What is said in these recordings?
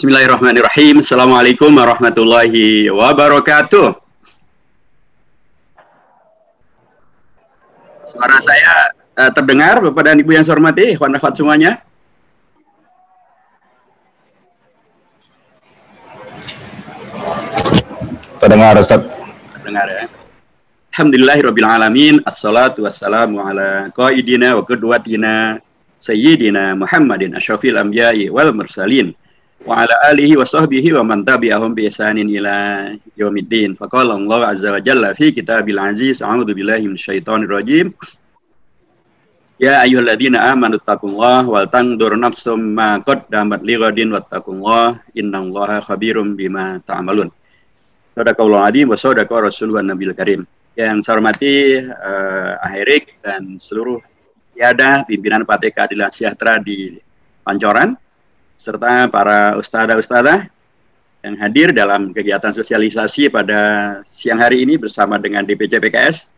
Bismillahirrahmanirrahim. Assalamualaikum warahmatullahi wabarakatuh. Suara saya terdengar, Bapak dan Ibu yang saya hormati, ikhwan akhwat semuanya? Terdengar, Ustaz. Terdengar ya. Alhamdulillahirabbil alamin. Assalatu wassalamu ala qaidina wa qudwatina sayyidina Muhammadin asyrafil anbiya'i wal mursalin wa ala alihi wa sahbihi wa man tabi'ahum bi ihsanin ila yaumiddin. Faqala Allah azza wa jalla fi kitabil aziz, a'udzu billahi minasyaitonir rajim. Ya ayyuhalladzina amanu taqullaha wal tanzur nafsum ma qaddamat lighadin wattaqullaha innallaha khabirum bima ta'malun. Shadaqallahul adzim wa shadaqa rasulun nabiyil karim. Yang saya hormati Ahirik dan seluruh Yada pimpinan Partai Keadilan Sejahtera di Pancoran, serta para ustadzah-ustadzah yang hadir dalam kegiatan sosialisasi pada siang hari ini bersama dengan DPC PKS.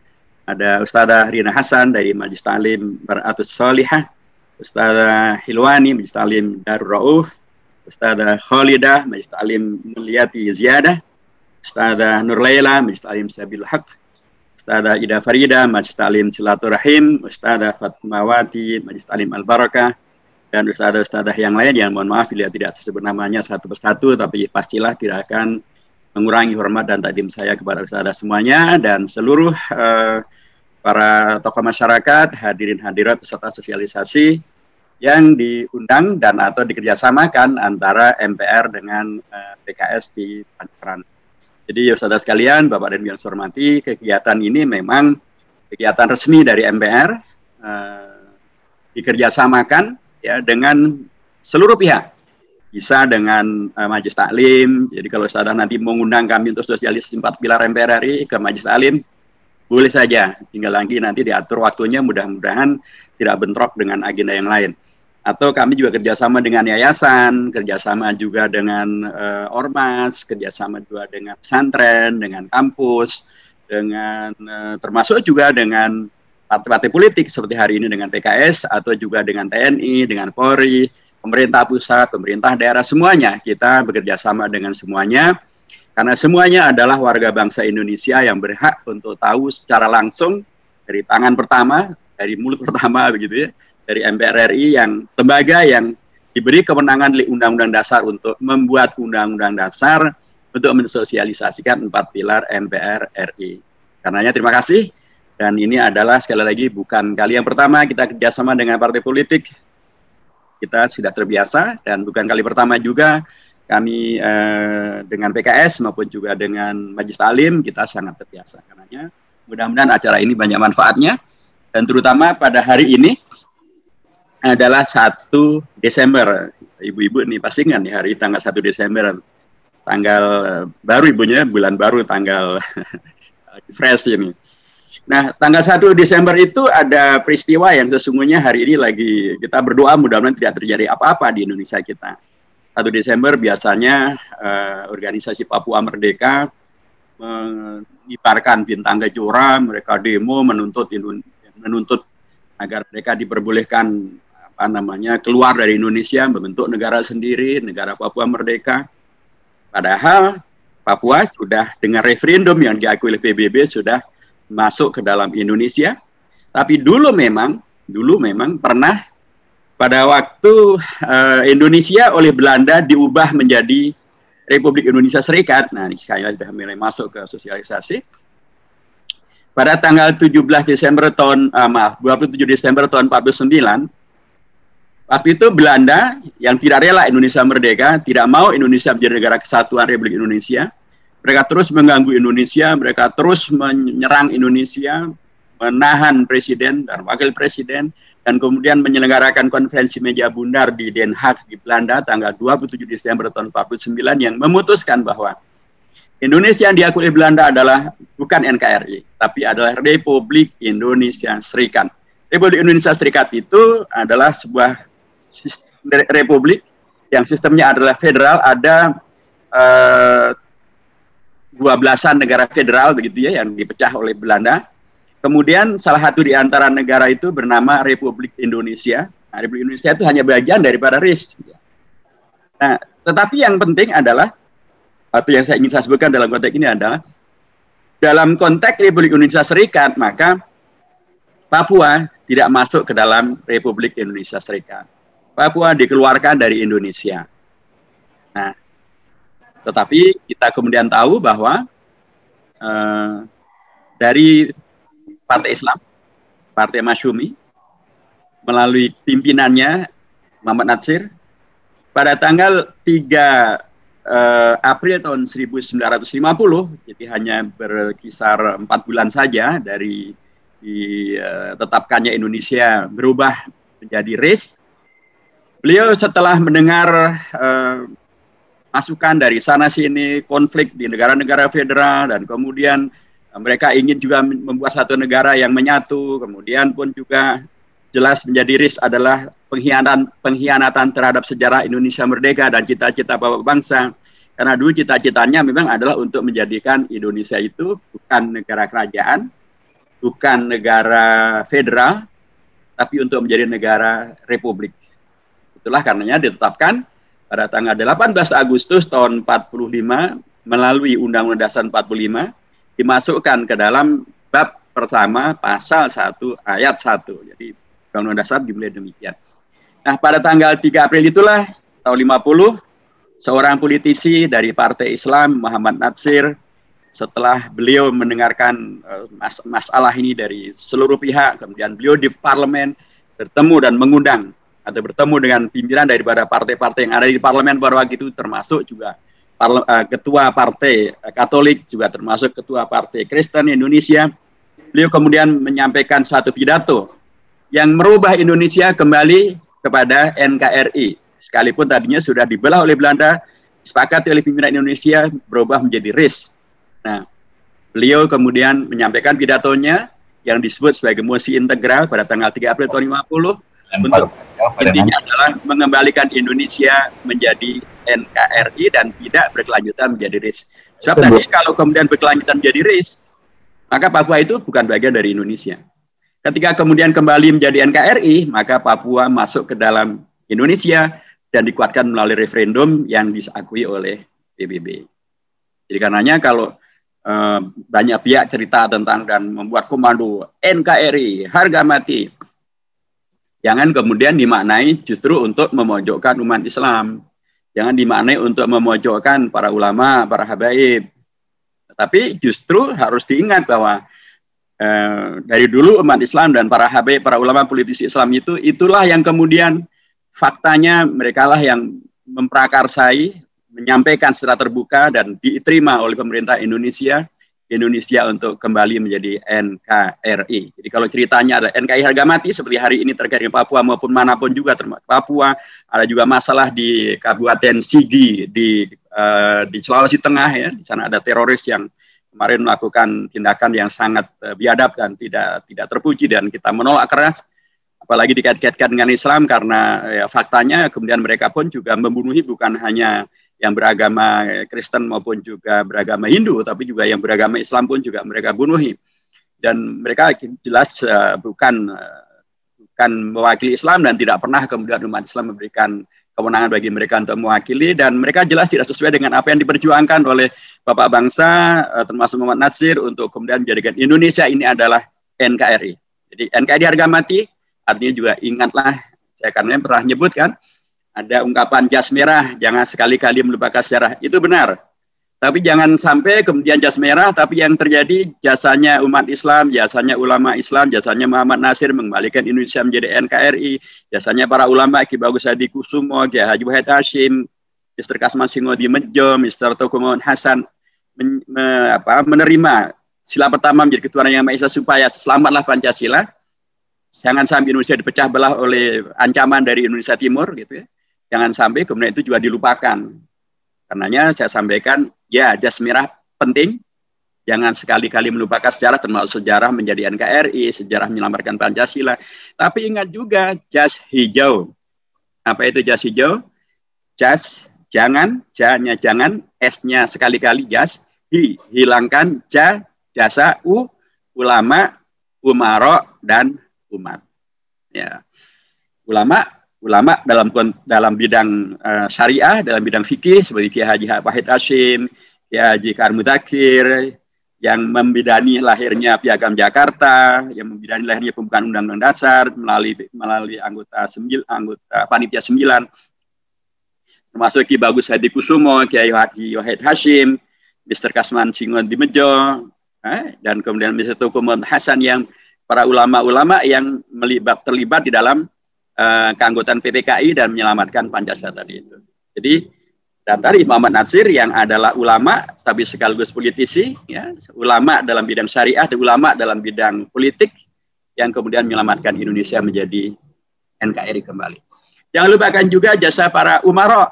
Ada Ustadzah Rina Hasan dari Majelis Ta'lim Bar'atus Sholihah, Ustadzah Hilwani Majelis Ta'lim Darur Rauf, Ustadzah Khalidah Majelis Ta'lim Mulyati Ziyadah, Ustadzah Nur Laila Majelis Ta'lim Sabil Haq, Ustadzah Ida Farida Majelis Ta'lim Silaturahim, Ustadzah Fatmawati Majelis Ta'lim Al-Barakah, dan ustadzah-ustadzah yang lain yang mohon maaf bila tidak tersebut namanya satu persatu, tapi pastilah tidak akan mengurangi hormat dan takdim saya kepada ustadzah semuanya dan seluruh para tokoh masyarakat, hadirin hadirat peserta sosialisasi yang diundang dan atau dikerjasamakan antara MPR dengan PKS di Pancoran. Jadi ustadzah sekalian, Bapak dan Ibu yang saya hormati, kegiatan ini memang kegiatan resmi dari MPR, dikerjasamakan ya dengan seluruh pihak, bisa dengan Majelis Taklim. Jadi kalau ustadzah nanti mengundang kami untuk sosialisasi 4 pilar MPR RI ke Majelis Taklim, boleh saja, tinggal lagi nanti diatur waktunya, mudah-mudahan tidak bentrok dengan agenda yang lain. Atau kami juga kerjasama dengan yayasan, kerjasama juga dengan ormas, kerjasama juga dengan pesantren, dengan kampus, dengan termasuk juga dengan partai-partai politik seperti hari ini dengan PKS, atau juga dengan TNI, dengan Polri, pemerintah pusat, pemerintah daerah, semuanya kita bekerja sama dengan semuanya, karena semuanya adalah warga bangsa Indonesia yang berhak untuk tahu secara langsung dari tangan pertama, dari mulut pertama begitu ya, dari MPR RI yang lembaga yang diberi kewenangan oleh Undang-Undang Dasar untuk membuat Undang-Undang Dasar untuk mensosialisasikan 4 pilar MPR RI. Karenanya terima kasih. Dan ini adalah sekali lagi bukan kali yang pertama kita kerjasama dengan partai politik. Kita sudah terbiasa dan bukan kali pertama juga kami dengan PKS maupun juga dengan Majelis Taklim kita sangat terbiasa. Karenanya mudah-mudahan acara ini banyak manfaatnya dan terutama pada hari ini adalah 1 Desember. Ibu-ibu nih pasti ingat nih hari tanggal 1 Desember. Tanggal baru ibunya, bulan baru, tanggal fresh ini. Nah, tanggal 1 Desember itu ada peristiwa yang sesungguhnya hari ini lagi kita berdoa mudah-mudahan tidak terjadi apa-apa di Indonesia kita. 1 Desember biasanya organisasi Papua Merdeka mengibarkan bintang kejora, mereka demo menuntut agar mereka diperbolehkan keluar dari Indonesia, membentuk negara sendiri, negara Papua Merdeka. Padahal Papua sudah dengan referendum yang diakui oleh PBB sudah masuk ke dalam Indonesia, tapi dulu memang pernah pada waktu Indonesia oleh Belanda diubah menjadi Republik Indonesia Serikat. Nah, ini saya sudah mulai masuk ke sosialisasi. Pada tanggal 27 Desember tahun 49, waktu itu Belanda yang tidak rela Indonesia merdeka, tidak mau Indonesia menjadi negara kesatuan Republik Indonesia. Mereka terus mengganggu Indonesia, mereka terus menyerang Indonesia, menahan presiden dan wakil presiden, dan kemudian menyelenggarakan konferensi meja bundar di Den Haag di Belanda tanggal 27 Desember tahun 49 yang memutuskan bahwa Indonesia yang diakui oleh Belanda adalah bukan NKRI, tapi adalah Republik Indonesia Serikat. Republik Indonesia Serikat itu adalah sebuah republik yang sistemnya adalah federal, ada 12-an negara federal begitu ya yang dipecah oleh Belanda. Kemudian salah satu di antara negara itu bernama Republik Indonesia. Nah, Republik Indonesia itu hanya bagian daripada RIS. Nah, Tetapi yang penting adalah, atau yang saya ingin saya sebutkan dalam konteks ini adalah, dalam konteks Republik Indonesia Serikat, maka Papua tidak masuk ke dalam Republik Indonesia Serikat. Papua dikeluarkan dari Indonesia. Nah, tetapi kita kemudian tahu bahwa dari Partai Islam, Partai Masyumi, melalui pimpinannya Muhammad Natsir, pada tanggal 3 April tahun 1950, jadi hanya berkisar 4 bulan saja dari ditetapkannya Indonesia berubah menjadi RIS. Beliau setelah mendengar masukan dari sana sini, konflik di negara-negara federal, dan kemudian mereka ingin juga membuat satu negara yang menyatu, kemudian pun juga jelas menjadi RIS adalah pengkhianatan terhadap sejarah Indonesia merdeka dan cita-cita Bapak bangsa. Karena dulu cita-citanya memang adalah untuk menjadikan Indonesia itu bukan negara kerajaan, bukan negara federal, tapi untuk menjadi negara republik. Itulah karenanya ditetapkan pada tanggal 18 Agustus tahun 45 melalui Undang-Undang Dasar 45 dimasukkan ke dalam bab pertama pasal 1 ayat 1. Jadi Undang-Undang Dasar dimulai demikian. Nah, pada tanggal 3 April itulah tahun 50, seorang politisi dari Partai Islam, Muhammad Natsir, setelah beliau mendengarkan masalah ini dari seluruh pihak, kemudian beliau di parlemen bertemu dan mengundang atau bertemu dengan pimpinan daripada partai-partai yang ada di parlemen pada waktu itu, termasuk juga ketua partai Katolik, juga termasuk ketua partai Kristen Indonesia. Beliau kemudian menyampaikan suatu pidato yang merubah Indonesia kembali kepada NKRI. Sekalipun tadinya sudah dibelah oleh Belanda, disepakati oleh pimpinan Indonesia berubah menjadi RIS. Nah, beliau kemudian menyampaikan pidatonya yang disebut sebagai mosi integral pada tanggal 3 April tahun 50 untuk intinya adalah mengembalikan Indonesia menjadi NKRI dan tidak berkelanjutan menjadi RIS. Sebab tadi kalau kemudian berkelanjutan menjadi RIS, maka Papua itu bukan bagian dari Indonesia. Ketika kemudian kembali menjadi NKRI, maka Papua masuk ke dalam Indonesia dan dikuatkan melalui referendum yang diakui oleh PBB. Jadi karenanya kalau banyak pihak cerita tentang dan membuat komando NKRI, harga mati, jangan kemudian dimaknai justru untuk memojokkan umat Islam. Jangan dimaknai untuk memojokkan para ulama, para habaib. Tapi justru harus diingat bahwa dari dulu umat Islam dan para habaib, para ulama politisi Islam itu, itulah yang kemudian faktanya mereka lah yang memprakarsai, menyampaikan secara terbuka dan diterima oleh pemerintah Indonesia untuk kembali menjadi NKRI. Jadi kalau ceritanya ada NKRI harga mati seperti hari ini terkait dengan Papua maupun manapun juga termasuk Papua, ada juga masalah di Kabupaten Sigi di Sulawesi Tengah ya, di sana ada teroris yang kemarin melakukan tindakan yang sangat biadab dan tidak terpuji dan kita menolak keras. Apalagi dikait-kaitkan dengan Islam karena ya, faktanya kemudian mereka pun juga membunuhi bukan hanya yang beragama Kristen maupun juga beragama Hindu, tapi juga yang beragama Islam pun juga mereka bunuhi. Dan mereka jelas bukan mewakili Islam dan tidak pernah kemudian umat Islam memberikan kewenangan bagi mereka untuk mewakili, dan mereka jelas tidak sesuai dengan apa yang diperjuangkan oleh Bapak bangsa, termasuk Muhammad Natsir, untuk kemudian menjadikan Indonesia ini adalah NKRI. Jadi NKRI harga mati, artinya juga ingatlah, saya karena pernah nyebutkan, ada ungkapan jas merah, jangan sekali-kali melupakan sejarah. Itu benar. Tapi jangan sampai kemudian jas merah, tapi yang terjadi jasanya umat Islam, jasanya ulama Islam, jasanya Muhammad Natsir mengembalikan Indonesia menjadi NKRI, jasanya para ulama Ki Bagus Hadi Kusumo, Ki Haji Wahid Hashim, Mr. Kasman Singodi Mejo, Mr. Teuku Muhammad Hasan menerima sila pertama menjadi ketuhanan yang Maha Esa supaya selamatlah Pancasila. Jangan sampai Indonesia dipecah belah oleh ancaman dari Indonesia Timur gitu ya. Jangan sampai kemudian itu juga dilupakan. Karenanya saya sampaikan, ya jas merah penting, jangan sekali-kali melupakan sejarah, termasuk sejarah menjadi NKRI, sejarah menyelamatkan Pancasila. Tapi ingat juga jas hijau. Apa itu jas hijau? Jas, jangan, ja-nya jangan, S-nya sekali-kali jas, hilangkan jasa, ulama, umaro, dan umat. Ya. Ulama ulama dalam bidang syariah, dalam bidang fikih seperti Kiai Haji Wahid Hasyim, Kiai Haji Karim Mudzakkir, yang membidani lahirnya Piagam Jakarta, yang membidani lahirnya pembukaan Undang-Undang Dasar melalui anggota panitia 9, termasuk Ki Bagus Hadi Kusumo, Kiai Haji Wahid Hasyim, Mr. Kasman Singon Dimejo, dan kemudian Mr. Tuku Muhammad Hasan, yang para ulama-ulama yang terlibat di dalam keanggotaan PPKI dan menyelamatkan Pancasila tadi itu. Jadi, dan tadi Muhammad Natsir yang adalah ulama tapi sekaligus politisi, ya, ulama dalam bidang syariah dan ulama dalam bidang politik yang kemudian menyelamatkan Indonesia menjadi NKRI kembali. Jangan lupakan juga jasa para umaro.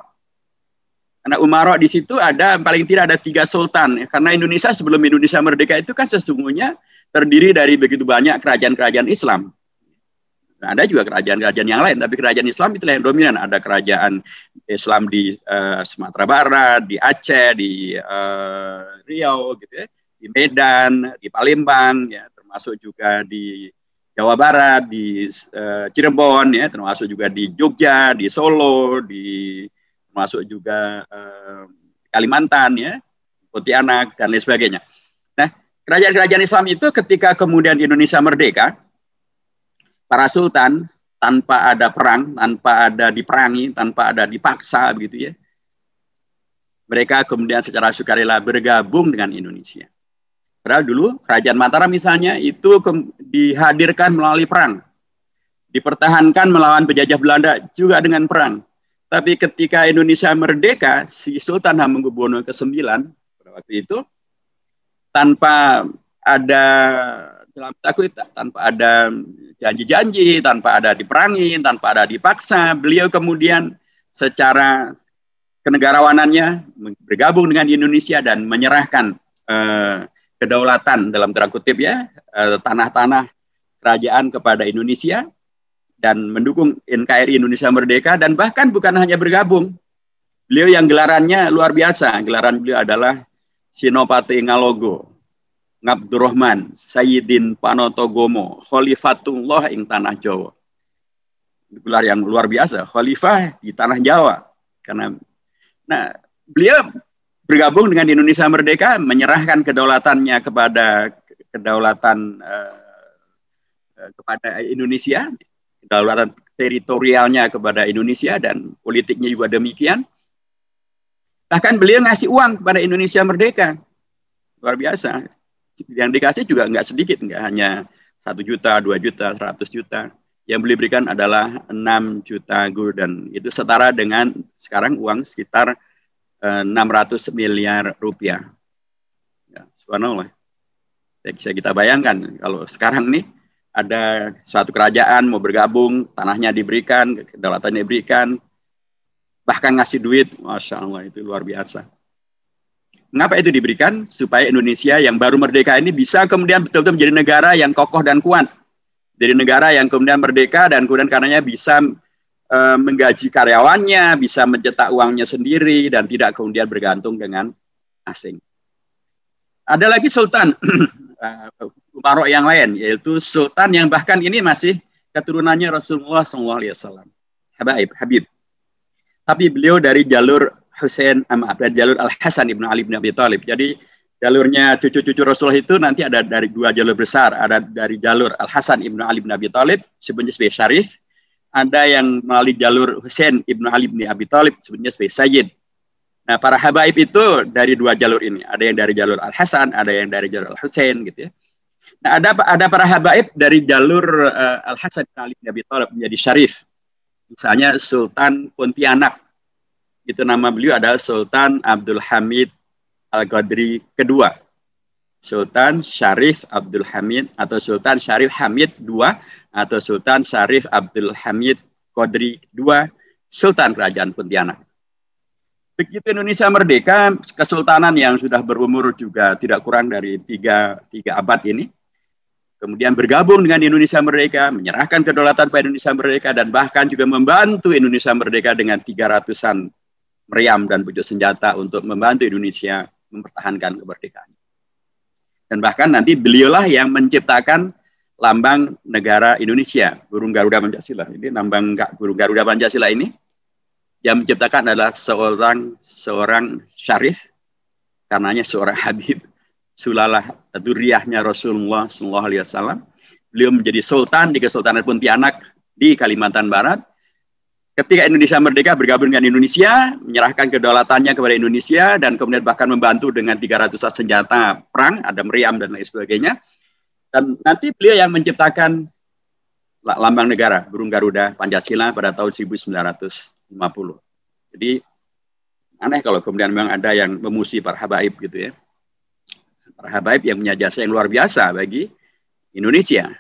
Karena umaro di situ ada paling tidak ada 3 sultan. Karena Indonesia sebelum Indonesia merdeka itu kan sesungguhnya terdiri dari begitu banyak kerajaan-kerajaan Islam. Nah, ada juga kerajaan-kerajaan yang lain, tapi kerajaan Islam itulah yang dominan. Ada kerajaan Islam di Sumatera Barat, di Aceh, di Riau, gitu ya, di Medan, di Palembang, ya, termasuk juga di Jawa Barat, di Cirebon, ya, termasuk juga di Jogja, di Solo, termasuk juga Kalimantan, ya, Pontianak dan lain sebagainya. Nah, kerajaan-kerajaan Islam itu ketika kemudian Indonesia merdeka, para sultan tanpa ada perang, tanpa ada diperangi, tanpa ada dipaksa begitu ya. Mereka kemudian secara sukarela bergabung dengan Indonesia. Padahal dulu kerajaan Mataram misalnya itu dihadirkan melalui perang. Dipertahankan melawan penjajah Belanda juga dengan perang. Tapi ketika Indonesia merdeka, si Sultan Hamengkubuwono ke-9 pada waktu itu tanpa ada tanpa ada janji-janji, tanpa ada diperangi, tanpa ada dipaksa, beliau kemudian secara kenegarawanannya bergabung dengan Indonesia dan menyerahkan kedaulatan dalam tanda kutip ya, tanah-tanah kerajaan kepada Indonesia dan mendukung NKRI Indonesia Merdeka, dan bahkan bukan hanya bergabung. Beliau yang gelarannya luar biasa, gelaran beliau adalah Sinopati Ngalogo Ngabdurrahman Sayyidin Panotogomo Khalifatullah ing Tanah Jawa. Gelar yang luar biasa, khalifah di Tanah Jawa. Karena beliau bergabung dengan Indonesia Merdeka, menyerahkan kedaulatannya kepada Indonesia, kedaulatan teritorialnya kepada Indonesia, dan politiknya juga demikian. Bahkan beliau ngasih uang kepada Indonesia Merdeka. Luar biasa. Yang dikasih juga nggak sedikit, nggak hanya 1 juta, 2 juta, 100 juta. Yang beliau berikan adalah 6 juta gulden. Itu setara dengan sekarang uang sekitar 600 miliar rupiah. Ya, subhanallah. Ya, bisa kita bayangkan kalau sekarang nih ada suatu kerajaan mau bergabung, tanahnya diberikan, kedaulatannya diberikan, bahkan ngasih duit, Masya Allah, itu luar biasa. Mengapa itu diberikan? Supaya Indonesia yang baru merdeka ini bisa kemudian betul-betul menjadi negara yang kokoh dan kuat. Jadi negara yang kemudian merdeka dan kemudian karenanya bisa menggaji karyawannya, bisa mencetak uangnya sendiri, dan tidak kemudian bergantung dengan asing. Ada lagi sultan umaro yang lain, yaitu sultan yang bahkan ini masih keturunannya Rasulullah SAW. Habib. Tapi beliau dari jalur dari jalur Al-Hasan ibnu Ali bin Abi Thalib. Jadi jalurnya cucu-cucu Rasulullah itu nanti ada dari 2 jalur besar. Ada dari jalur Al-Hasan ibnu Ali bin Abi Thalib, sebenarnya sebagai Syarif. Ada yang melalui jalur Husain ibnu Ali bin Abi Thalib, sebenarnya sebagai Sayyid. Nah, para habaib itu dari 2 jalur ini. Ada yang dari jalur Al-Hasan, ada yang dari jalur Al-Husain, gitu ya. Nah, ada para habaib dari jalur Al-Hasan ibnu Ali bin Abi Thalib menjadi Syarif. Misalnya Sultan Pontianak. Itu nama beliau adalah Sultan Abdul Hamid Al-Qadri kedua. Sultan Syarif Abdul Hamid atau Sultan Syarif Hamid II atau Sultan Syarif Abdul Hamid Qadri II, Sultan Kerajaan Pontianak. Begitu Indonesia merdeka, kesultanan yang sudah berumur juga tidak kurang dari 3 abad ini, kemudian bergabung dengan Indonesia merdeka, menyerahkan kedaulatan pada Indonesia merdeka, dan bahkan juga membantu Indonesia merdeka dengan 300-an meriam dan pucuk senjata untuk membantu Indonesia mempertahankan kemerdekaan. Dan bahkan nanti beliaulah yang menciptakan lambang negara Indonesia, burung Garuda Pancasila. Ini lambang burung Garuda Pancasila ini yang menciptakan adalah seorang syarif, karenanya seorang Habib, sulalah dzurriyyahnya Rasulullah SAW. Beliau menjadi sultan di Kesultanan Pontianak di Kalimantan Barat. Ketika Indonesia merdeka, bergabung dengan Indonesia, menyerahkan kedaulatannya kepada Indonesia, dan kemudian bahkan membantu dengan 300 senjata perang, ada meriam dan lain sebagainya. Dan nanti beliau yang menciptakan lambang negara, burung Garuda Pancasila pada tahun 1950. Jadi, aneh kalau kemudian memang ada yang memuji para habaib gitu ya. Para habaib yang punya jasa yang luar biasa bagi Indonesia,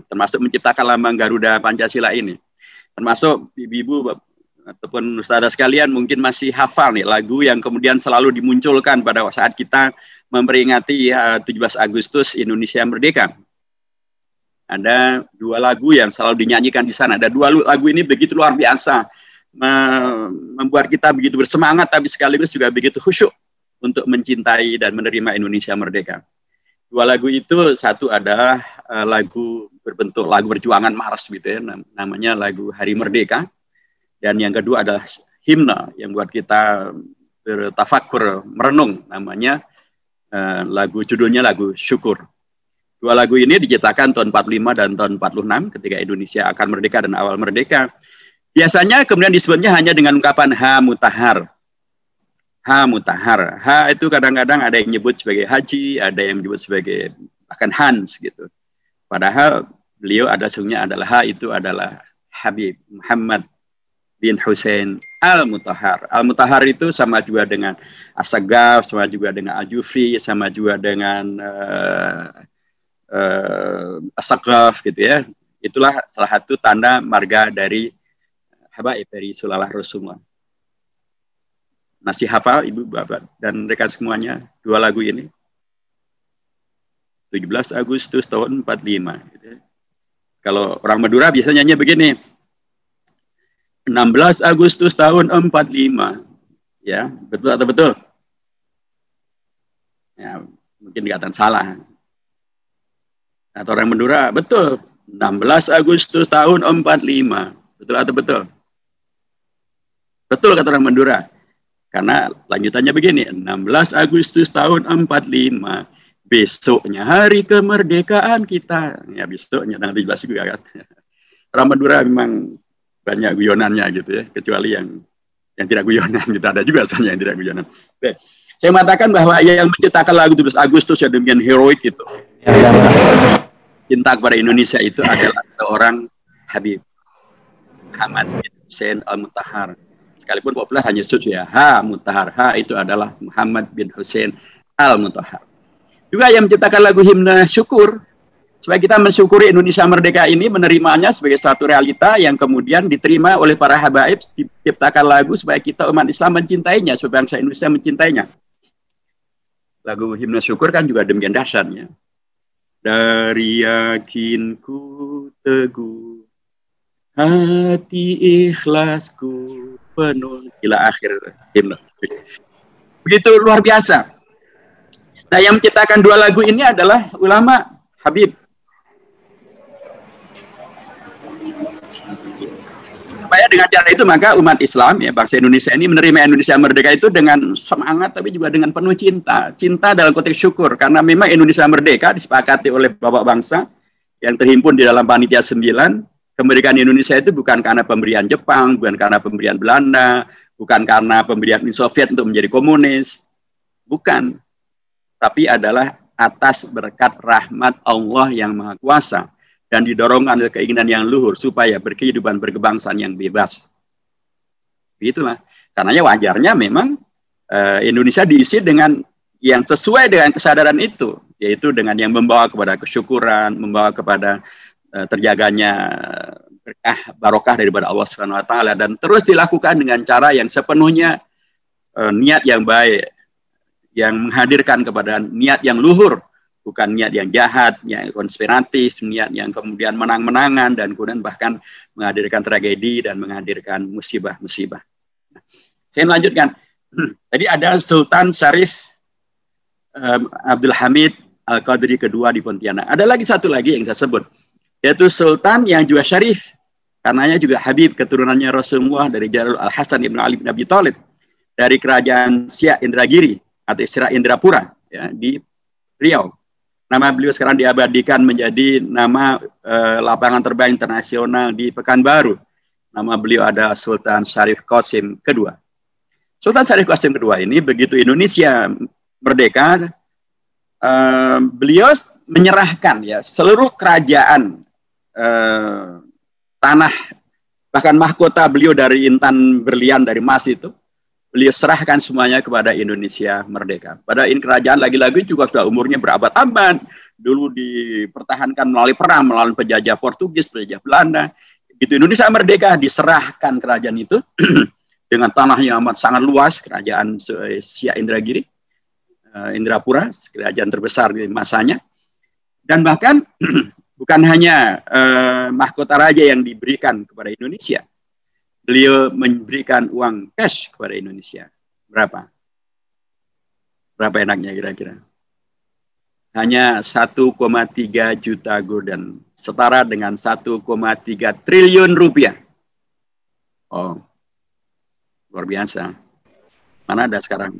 termasuk menciptakan lambang Garuda Pancasila ini. Termasuk ibu-ibu ataupun saudara sekalian mungkin masih hafal nih lagu yang kemudian selalu dimunculkan pada saat kita memperingati 17 Agustus Indonesia Merdeka. Ada 2 lagu yang selalu dinyanyikan di sana. Ada 2 lagu ini begitu luar biasa, membuat kita begitu bersemangat, tapi sekaligus juga begitu khusyuk untuk mencintai dan menerima Indonesia Merdeka. 2 lagu itu, satu adalah lagu berbentuk lagu perjuangan Mars gitu ya, namanya lagu Hari Merdeka, dan yang kedua adalah himne yang buat kita bertafakur, merenung, namanya judulnya lagu Syukur. 2 lagu ini diciptakan tahun 45 dan tahun 46 ketika Indonesia akan merdeka dan awal merdeka. Biasanya kemudian disebutnya hanya dengan ungkapan Ha Mutahar. Ha Mutahar. Ha itu kadang-kadang ada yang menyebut sebagai Haji, ada yang menyebut sebagai bahkan Hans gitu. Padahal beliau sesungguhnya adalah Ha itu adalah Habib Muhammad bin Hussein Al-Mutahar. Al-Mutahar itu sama juga dengan As-Saggaf, sama juga dengan Al-Jufri, sama juga dengan As-Saggaf gitu ya. Itulah salah satu tanda marga dari habaib, dari sulalah Rasulullah. Masih hafal ibu bapak dan rekan semuanya 2 lagu ini? 17 Agustus tahun 45. Kalau orang Madura biasanya nyanyi begini. 16 Agustus tahun 45. Ya, betul atau betul? Ya, mungkin dikatakan salah. Atau orang Madura, betul. 16 Agustus tahun 45. Betul atau betul? Betul kata orang Madura. Karena lanjutannya begini, 16 Agustus tahun 45, besoknya hari kemerdekaan kita. Ya besoknya, tanggal 17 juga kan. Orang Madura memang banyak guyonannya gitu ya, kecuali yang tidak guyonan, gitu. Ada juga soalnya yang tidak guyonan. Oke. Saya mengatakan bahwa yang menciptakan lagu 17 Agustus yang demikian heroik itu, cinta kepada Indonesia itu adalah seorang Habib Muhammad bin Hussein Al-Mutahar. Sekalipun populer hanya disebut ya Ha Mutahar. Ha itu adalah Muhammad bin Hussein Al-Mutahar. Juga yang menciptakan lagu himne syukur, supaya kita mensyukuri Indonesia merdeka ini, menerimanya sebagai suatu realita yang kemudian diterima oleh para habaib, diciptakan lagu supaya kita umat Islam mencintainya, supaya bangsa Indonesia mencintainya. Lagu himne syukur kan juga demikian dahsyatnya. Dari yakinku teguh, hati ikhlasku penuh, ila akhir himne. Begitu luar biasa. Nah, yang menciptakan 2 lagu ini adalah ulama Habib. Supaya dengan cara itu maka umat Islam ya, bangsa Indonesia ini menerima Indonesia merdeka itu dengan semangat, tapi juga dengan penuh cinta. Cinta dalam konteks syukur, karena memang Indonesia merdeka disepakati oleh bapak bangsa yang terhimpun di dalam Panitia 9. Kemerdekaan Indonesia itu bukan karena pemberian Jepang, bukan karena pemberian Belanda, bukan karena pemberian Uni Soviet untuk menjadi komunis. Bukan. Tapi adalah atas berkat rahmat Allah yang Maha Kuasa dan didorongkan oleh keinginan yang luhur supaya berkehidupan berkebangsaan yang bebas. Itulah. Karenanya wajarnya memang Indonesia diisi dengan yang sesuai dengan kesadaran itu, yaitu dengan yang membawa kepada kesyukuran, membawa kepada terjaganya berkah barokah daripada Allah Subhanahu wa taala, dan terus dilakukan dengan cara yang sepenuhnya niat yang baik, yang menghadirkan kepada niat yang luhur, bukan niat yang jahat, yang konspiratif, niat yang kemudian menang-menangan dan kemudian bahkan menghadirkan tragedi dan menghadirkan musibah-musibah. Nah, saya melanjutkan. Tadi ada Sultan Syarif Abdul Hamid Al-Qadri kedua di Pontianak. Ada lagi satu lagi yang saya sebut. yaitu sultan yang juga syarif, karenanya juga Habib, keturunannya Rasulullah dari Jalul Al-Hasan Ibn Ali bin Abi Thalib, dari kerajaan Siak Indragiri atau istilah Indrapura ya, di Riau. Nama beliau sekarang diabadikan menjadi nama lapangan terbang internasional di Pekanbaru. Nama beliau adalah Sultan Syarif Qasim kedua. Sultan Syarif Qasim kedua ini begitu Indonesia merdeka, beliau menyerahkan ya seluruh kerajaan, tanah, bahkan mahkota beliau dari intan berlian dari emas itu, beliau serahkan semuanya kepada Indonesia merdeka. Pada ini kerajaan lagi-lagi juga sudah umurnya berabad-abad, dulu dipertahankan melalui perang, melalui penjajah Portugis, penjajah Belanda. Begitu Indonesia merdeka, diserahkan kerajaan itu dengan tanahnya amat sangat luas, kerajaan Siak Indragiri, Indrapura, kerajaan terbesar di masanya. Dan bahkan bukan hanya mahkota raja yang diberikan kepada Indonesia, beliau memberikan uang cash kepada Indonesia. Berapa? Berapa enaknya kira-kira? Hanya 1,3 juta gulden, setara dengan 1,3 triliun rupiah. Oh, luar biasa. Mana ada sekarang?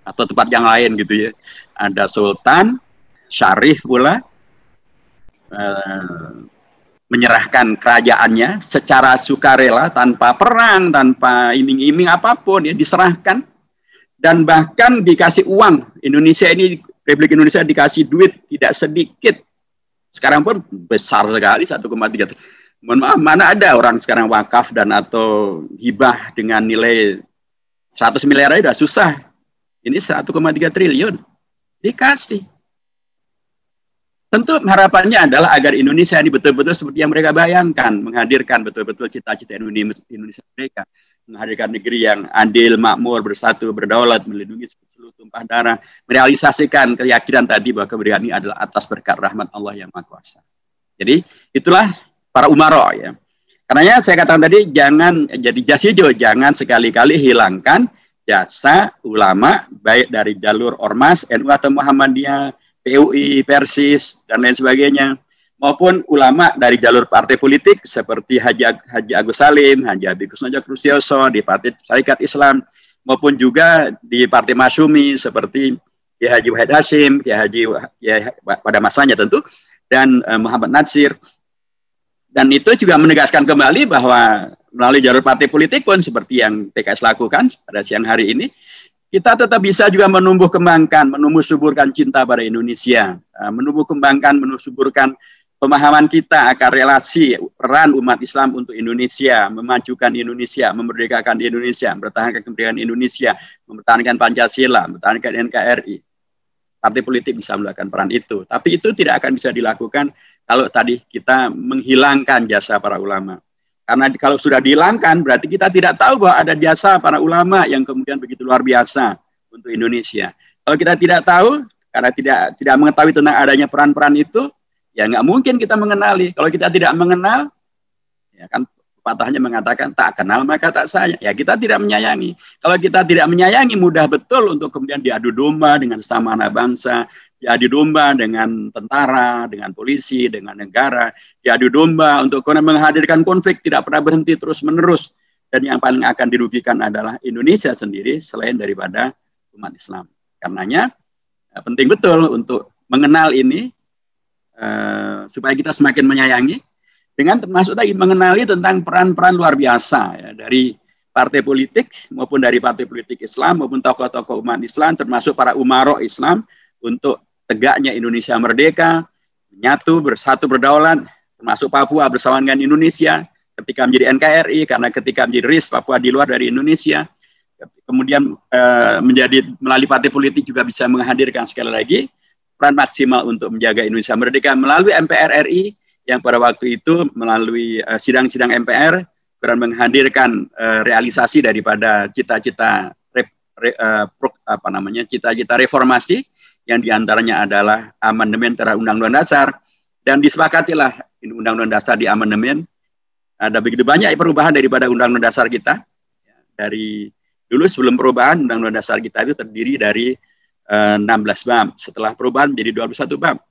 Atau tempat yang lain gitu ya. Ada sultan, syarif pula, menyerahkan kerajaannya secara sukarela, tanpa perang, tanpa iming-iming apapun, ya diserahkan. Dan bahkan dikasih uang. Indonesia ini, Republik Indonesia dikasih duit tidak sedikit. Sekarang pun besar sekali, 1,3 triliun. Mohon maaf, mana ada orang sekarang wakaf dan atau hibah dengan nilai 100 miliar aja udah susah. Ini 1,3 triliun. Dikasih. Tentu harapannya adalah agar Indonesia ini betul-betul seperti yang mereka bayangkan, menghadirkan betul-betul cita-cita Indonesia mereka, menghadirkan negeri yang adil, makmur, bersatu, berdaulat, melindungi seluruh tumpah darah, merealisasikan keyakinan tadi bahwa kemerdekaan ini adalah atas berkat rahmat Allah yang Maha Kuasa. Jadi itulah para umaro ya. Karenanya saya katakan tadi jangan jadi jas hijau, jangan sekali-kali hilangkan jasa ulama baik dari jalur Ormas, NU atau Muhammadiyah, PUI, Persis, dan lain sebagainya, maupun ulama dari jalur partai politik seperti Haji Agus Salim, Haji Habib Kusnojo Krusyoso di Partai Syarikat Islam, maupun juga di Partai Masyumi seperti Kiai Haji Wahid Hashim, Kiai Haji pada masanya tentu, dan Muhammad Natsir. Dan itu juga menegaskan kembali bahwa melalui jalur partai politik pun seperti yang PKS lakukan pada siang hari ini, kita tetap bisa juga menumbuh kembangkan, menumbuh suburkan cinta pada Indonesia, menumbuh kembangkan, menumbuh suburkan pemahaman kita akan relasi peran umat Islam untuk Indonesia, memajukan Indonesia, memerdekakan Indonesia, mempertahankan kemerdekaan Indonesia, mempertahankan Pancasila, mempertahankan NKRI. Partai politik bisa melakukan peran itu, tapi itu tidak akan bisa dilakukan kalau tadi kita menghilangkan jasa para ulama. Karena kalau sudah dihilangkan, berarti kita tidak tahu bahwa ada jasa para ulama yang kemudian begitu luar biasa untuk Indonesia. Kalau kita tidak tahu, karena tidak mengetahui tentang adanya peran-peran itu, ya nggak mungkin kita mengenali. Kalau kita tidak mengenal, ya kan patahnya mengatakan tak kenal maka tak sayang. Ya kita tidak menyayangi. Kalau kita tidak menyayangi, mudah betul untuk kemudian diadu domba dengan sesama anak bangsa, diadu domba dengan tentara, dengan polisi, dengan negara, diadu domba untuk menghadirkan konflik tidak pernah berhenti terus-menerus. Dan yang paling akan dirugikan adalah Indonesia sendiri selain daripada umat Islam. Karenanya penting betul untuk mengenal ini supaya kita semakin menyayangi, dengan termasuk tadi mengenali tentang peran-peran luar biasa ya, dari partai politik maupun dari partai politik Islam maupun tokoh-tokoh umat Islam, termasuk para umaro Islam untuk tegaknya Indonesia merdeka, menyatu, bersatu, berdaulat, termasuk Papua bersama dengan Indonesia ketika menjadi NKRI, karena ketika menjadi RIS, Papua di luar dari Indonesia. Kemudian menjadi melalui partai politik juga bisa menghadirkan sekali lagi peran maksimal untuk menjaga Indonesia merdeka melalui MPR RI yang pada waktu itu melalui sidang-sidang MPR peran menghadirkan realisasi daripada cita-cita cita-cita reformasi yang diantaranya adalah amandemen terhadap Undang-Undang Dasar, dan disepakatilah Undang-Undang Dasar di amandemen. Ada begitu banyak perubahan daripada Undang-Undang Dasar kita. Dari dulu sebelum perubahan Undang-Undang Dasar kita itu terdiri dari 16 bab. Setelah perubahan menjadi 21 bab.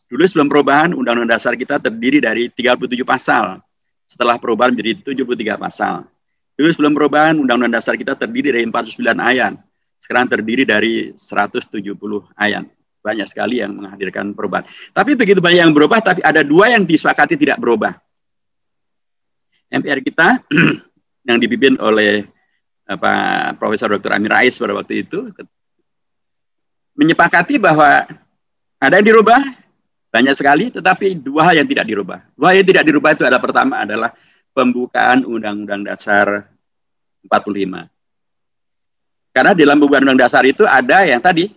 Dulu sebelum perubahan, Undang-Undang Dasar kita terdiri dari 37 pasal. Setelah perubahan menjadi 73 pasal. Dulu sebelum perubahan, Undang-Undang Dasar kita terdiri dari 49 ayat. Sekarang terdiri dari 170 ayat. Banyak sekali yang menghadirkan perubahan. Tapi begitu banyak yang berubah, tapi ada dua yang disepakati tidak berubah. MPR kita yang dipimpin oleh Profesor Dr. Amin Rais pada waktu itu menyepakati bahwa ada yang dirubah banyak sekali, tetapi dua hal yang tidak dirubah. Dua hal yang tidak dirubah itu adalah pertama adalah pembukaan Undang-Undang Dasar 45. Karena di dalam Undang-Undang Dasar itu ada yang tadi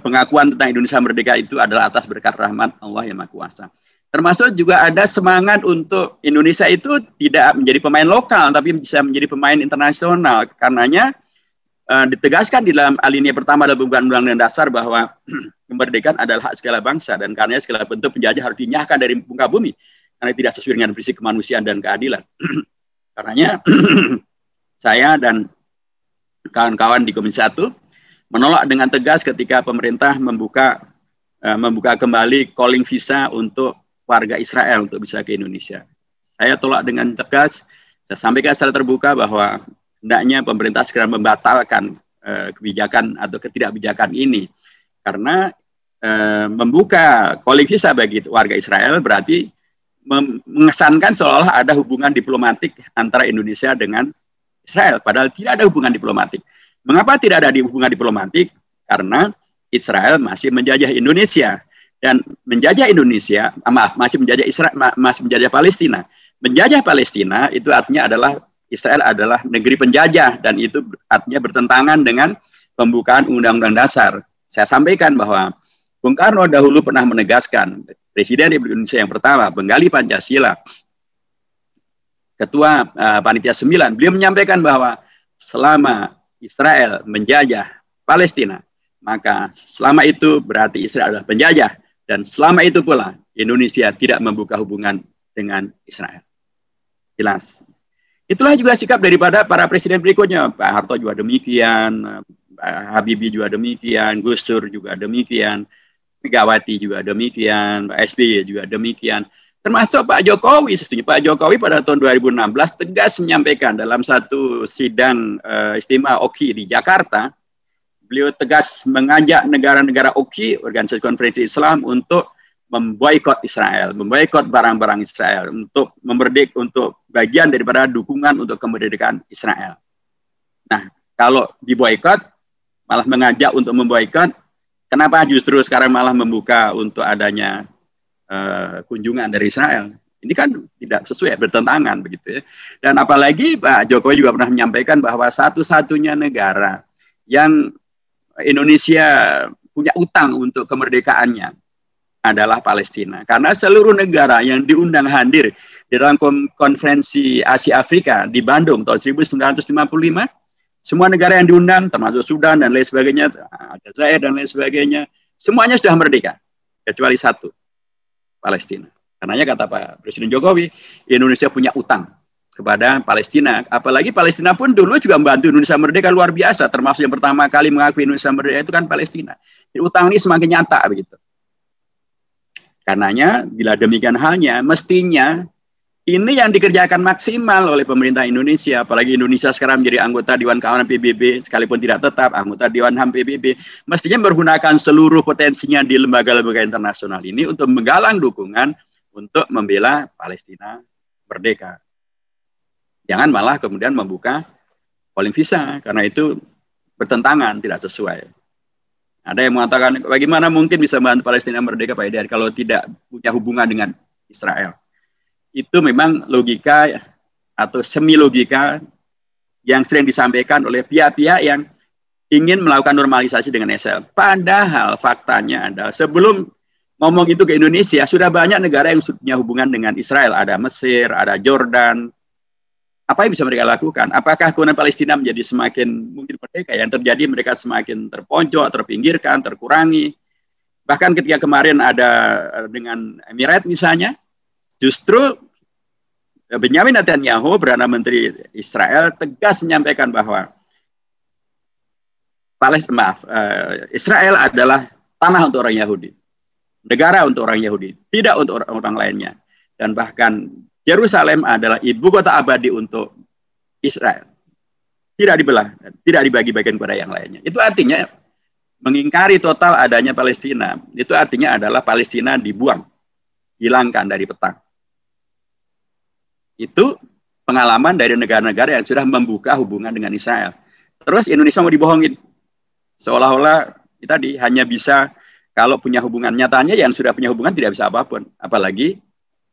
pengakuan tentang Indonesia merdeka itu adalah atas berkat rahmat Allah yang Maha Kuasa. Termasuk juga ada semangat untuk Indonesia itu tidak menjadi pemain lokal, tapi bisa menjadi pemain internasional. Karenanya ditegaskan di dalam alinea pertama dalam Undang-Undang Dasar bahwa kemerdekaan adalah hak segala bangsa, dan karenanya segala bentuk penjajah harus dinyahkan dari muka bumi, karena tidak sesuai dengan prinsip kemanusiaan dan keadilan. Karenanya saya dan kawan-kawan di Komisi 1 menolak dengan tegas ketika pemerintah membuka kembali calling visa untuk warga Israel untuk bisa ke Indonesia. Saya tolak dengan tegas. Saya sampaikan secara terbuka bahwa hendaknya pemerintah segera membatalkan kebijakan atau ketidakbijakan ini, karena membuka calling visa bagi warga Israel berarti mengesankan seolah ada hubungan diplomatik antara Indonesia dengan Israel, padahal tidak ada hubungan diplomatik. Mengapa tidak ada hubungan diplomatik? Karena Israel masih menjajah Indonesia, dan menjajah Indonesia, masih menjajah Palestina. Menjajah Palestina itu artinya adalah Israel adalah negeri penjajah, dan itu artinya bertentangan dengan pembukaan Undang-Undang Dasar. Saya sampaikan bahwa Bung Karno dahulu pernah menegaskan, Presiden Republik Indonesia yang pertama, penggali Pancasila, Ketua Panitia 9, beliau menyampaikan bahwa selama Israel menjajah Palestina, maka selama itu berarti Israel adalah penjajah, dan selama itu pula Indonesia tidak membuka hubungan dengan Israel. Jelas. Itulah juga sikap daripada para presiden berikutnya. Pak Harto juga demikian, Habibie juga demikian, Gus Dur juga demikian, Megawati juga demikian, Pak SBY juga demikian. Termasuk Pak Jokowi, sesungguhnya Pak Jokowi pada tahun 2016 tegas menyampaikan dalam satu sidang istimewa OKI di Jakarta, beliau tegas mengajak negara-negara OKI, Organisasi Konferensi Islam, untuk memboikot Israel, memboikot barang-barang Israel, untuk bagian daripada dukungan untuk kemerdekaan Israel. Nah, kalau diboikot, malah mengajak untuk memboikot, kenapa justru sekarang malah membuka untuk adanya kunjungan dari Israel? Ini kan tidak sesuai, bertentangan begitu ya. Dan apalagi Pak Jokowi juga pernah menyampaikan bahwa satu-satunya negara yang Indonesia punya utang untuk kemerdekaannya adalah Palestina. Karena seluruh negara yang diundang hadir di dalam konferensi Asia Afrika di Bandung tahun 1955, semua negara yang diundang, termasuk Sudan dan lain sebagainya, Aljazair dan lain sebagainya, semuanya sudah merdeka, kecuali satu, Palestina. Karenanya kata Pak Presiden Jokowi, Indonesia punya utang kepada Palestina. Apalagi Palestina pun dulu juga membantu Indonesia merdeka luar biasa, termasuk yang pertama kali mengakui Indonesia merdeka itu kan Palestina. Jadi utang ini semakin nyata begitu. Karenanya bila demikian halnya, mestinya ini yang dikerjakan maksimal oleh pemerintah Indonesia, apalagi Indonesia sekarang menjadi anggota Dewan Keamanan PBB, sekalipun tidak tetap anggota Dewan HAM PBB, mestinya menggunakan seluruh potensinya di lembaga-lembaga internasional ini untuk menggalang dukungan untuk membela Palestina merdeka. Jangan malah kemudian membuka calling visa, karena itu bertentangan, tidak sesuai. Ada yang mengatakan, bagaimana mungkin bisa membantu Palestina merdeka Pak Hidayat kalau tidak punya hubungan dengan Israel? Itu memang logika atau semi logika yang sering disampaikan oleh pihak-pihak yang ingin melakukan normalisasi dengan Israel. Padahal faktanya adalah sebelum ngomong itu ke Indonesia, sudah banyak negara yang punya hubungan dengan Israel. Ada Mesir, ada Jordan. Apa yang bisa mereka lakukan? Apakah kemudian Palestina menjadi semakin mungkin merdeka? Yang terjadi mereka semakin terpojok, terpinggirkan, terkurangi. Bahkan ketika kemarin ada dengan Emirat misalnya, justru Benyamin Netanyahu, Perdana Menteri Israel, tegas menyampaikan bahwa Israel adalah tanah untuk orang Yahudi, negara untuk orang Yahudi, tidak untuk orang lainnya. Dan bahkan Yerusalem adalah ibu kota abadi untuk Israel. Tidak dibelah, tidak dibagi-bagikan kepada yang lainnya. Itu artinya mengingkari total adanya Palestina. Itu artinya adalah Palestina dibuang, hilangkan dari peta. Itu pengalaman dari negara-negara yang sudah membuka hubungan dengan Israel. Terus Indonesia mau dibohongin. Seolah-olah tadi hanya bisa kalau punya hubungan, nyatanya yang sudah punya hubungan tidak bisa apapun. Apalagi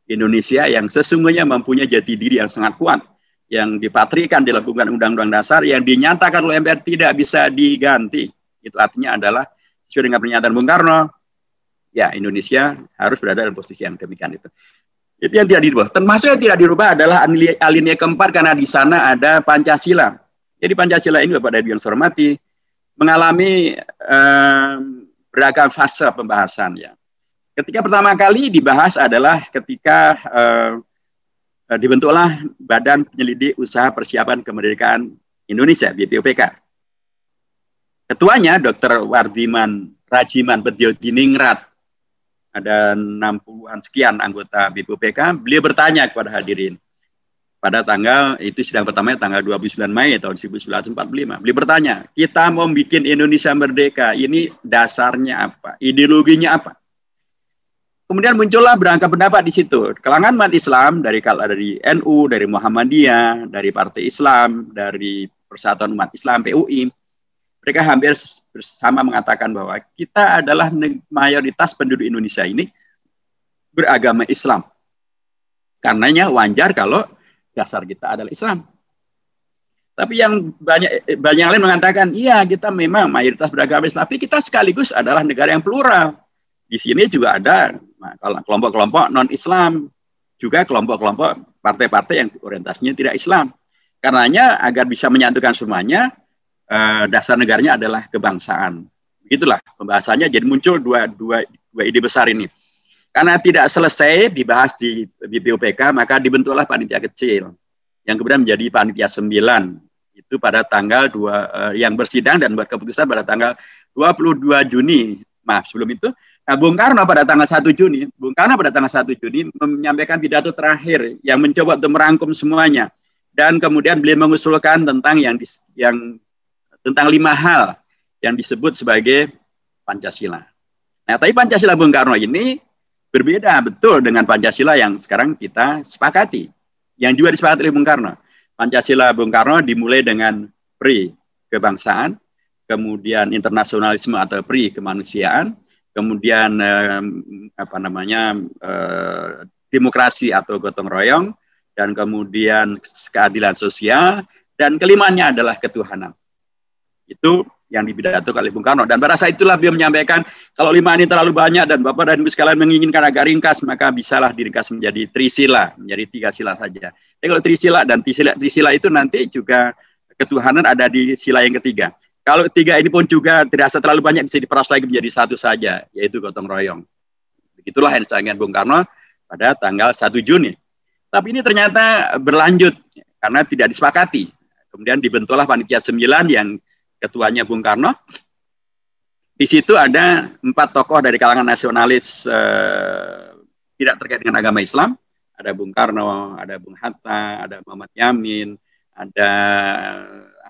Indonesia yang sesungguhnya mempunyai jati diri yang sangat kuat, yang dipatrikan di lingkungan Undang-Undang Dasar, yang dinyatakan oleh MPR tidak bisa diganti. Itu artinya adalah sesuai dengan pernyataan Bung Karno, ya Indonesia harus berada dalam posisi yang demikian itu. Itu yang tidak dirubah. Termasuk yang tidak dirubah adalah alinea keempat, karena di sana ada Pancasila. Jadi Pancasila ini Bapak dan Ibu yang saya hormati mengalami beragam fase pembahasan ya. Ketika pertama kali dibahas adalah ketika dibentuklah Badan Penyelidik Usaha Persiapan Kemerdekaan Indonesia, BPUPK. Ketuanya Dr. Wardiman Rajiman Bediodiningrat. Ada 60-an sekian anggota BPUPK. Beliau bertanya kepada hadirin pada tanggal, itu sidang pertamanya tanggal 29 Mei tahun 1945. Beliau bertanya, kita mau bikin Indonesia merdeka, ini dasarnya apa? Ideologinya apa? Kemudian muncullah berangkat pendapat di situ. Kalangan umat Islam dari NU, dari Muhammadiyah, dari Partai Islam, dari Persatuan Umat Islam PUI, mereka hampir bersama mengatakan bahwa kita adalah mayoritas penduduk Indonesia ini beragama Islam. Karenanya wajar kalau dasar kita adalah Islam. Tapi yang banyak lain mengatakan, iya kita memang mayoritas beragama Islam, tapi kita sekaligus adalah negara yang plural. Di sini juga ada kelompok-kelompok non-Islam, juga kelompok-kelompok partai-partai yang orientasinya tidak Islam. Karenanya agar bisa menyatukan semuanya, dasar negaranya adalah kebangsaan. Begitulah pembahasannya. Jadi muncul dua ide besar ini. Karena tidak selesai dibahas di BPUPK, maka dibentuklah panitia kecil yang kemudian menjadi panitia 9. Itu pada tanggal 2 yang bersidang dan buat keputusan pada tanggal 22 Juni. Maaf, sebelum itu Bung Karno pada tanggal 1 Juni menyampaikan pidato terakhir yang mencoba untuk merangkum semuanya. Dan kemudian beliau mengusulkan tentang tentang 5 hal yang disebut sebagai Pancasila. Nah, tapi Pancasila Bung Karno ini berbeda betul dengan Pancasila yang sekarang kita sepakati. Yang juga disepakati oleh Bung Karno. Pancasila Bung Karno dimulai dengan pri kebangsaan, kemudian internasionalisme atau pri kemanusiaan, kemudian demokrasi atau gotong royong, dan kemudian keadilan sosial, dan kelimanya adalah ketuhanan. Itu yang dipidatokan oleh Bung Karno. Dan pada saat itulah beliau menyampaikan, kalau 5 ini terlalu banyak dan Bapak dan Ibu sekalian menginginkan agak ringkas, maka bisalah diringkas menjadi trisila, menjadi 3 sila saja. Jadi kalau trisila dan trisila itu nanti juga ketuhanan ada di sila yang ketiga. Kalau 3 ini pun juga tidak terlalu banyak, bisa diperas lagi menjadi 1 saja, yaitu gotong royong. Begitulah yang disampaikan Bung Karno pada tanggal 1 Juni. Tapi ini ternyata berlanjut karena tidak disepakati. Kemudian dibentuklah panitia 9 yang ketuanya Bung Karno. Di situ ada 4 tokoh dari kalangan nasionalis tidak terkait dengan agama Islam. Ada Bung Karno, ada Bung Hatta, ada Muhammad Yamin, ada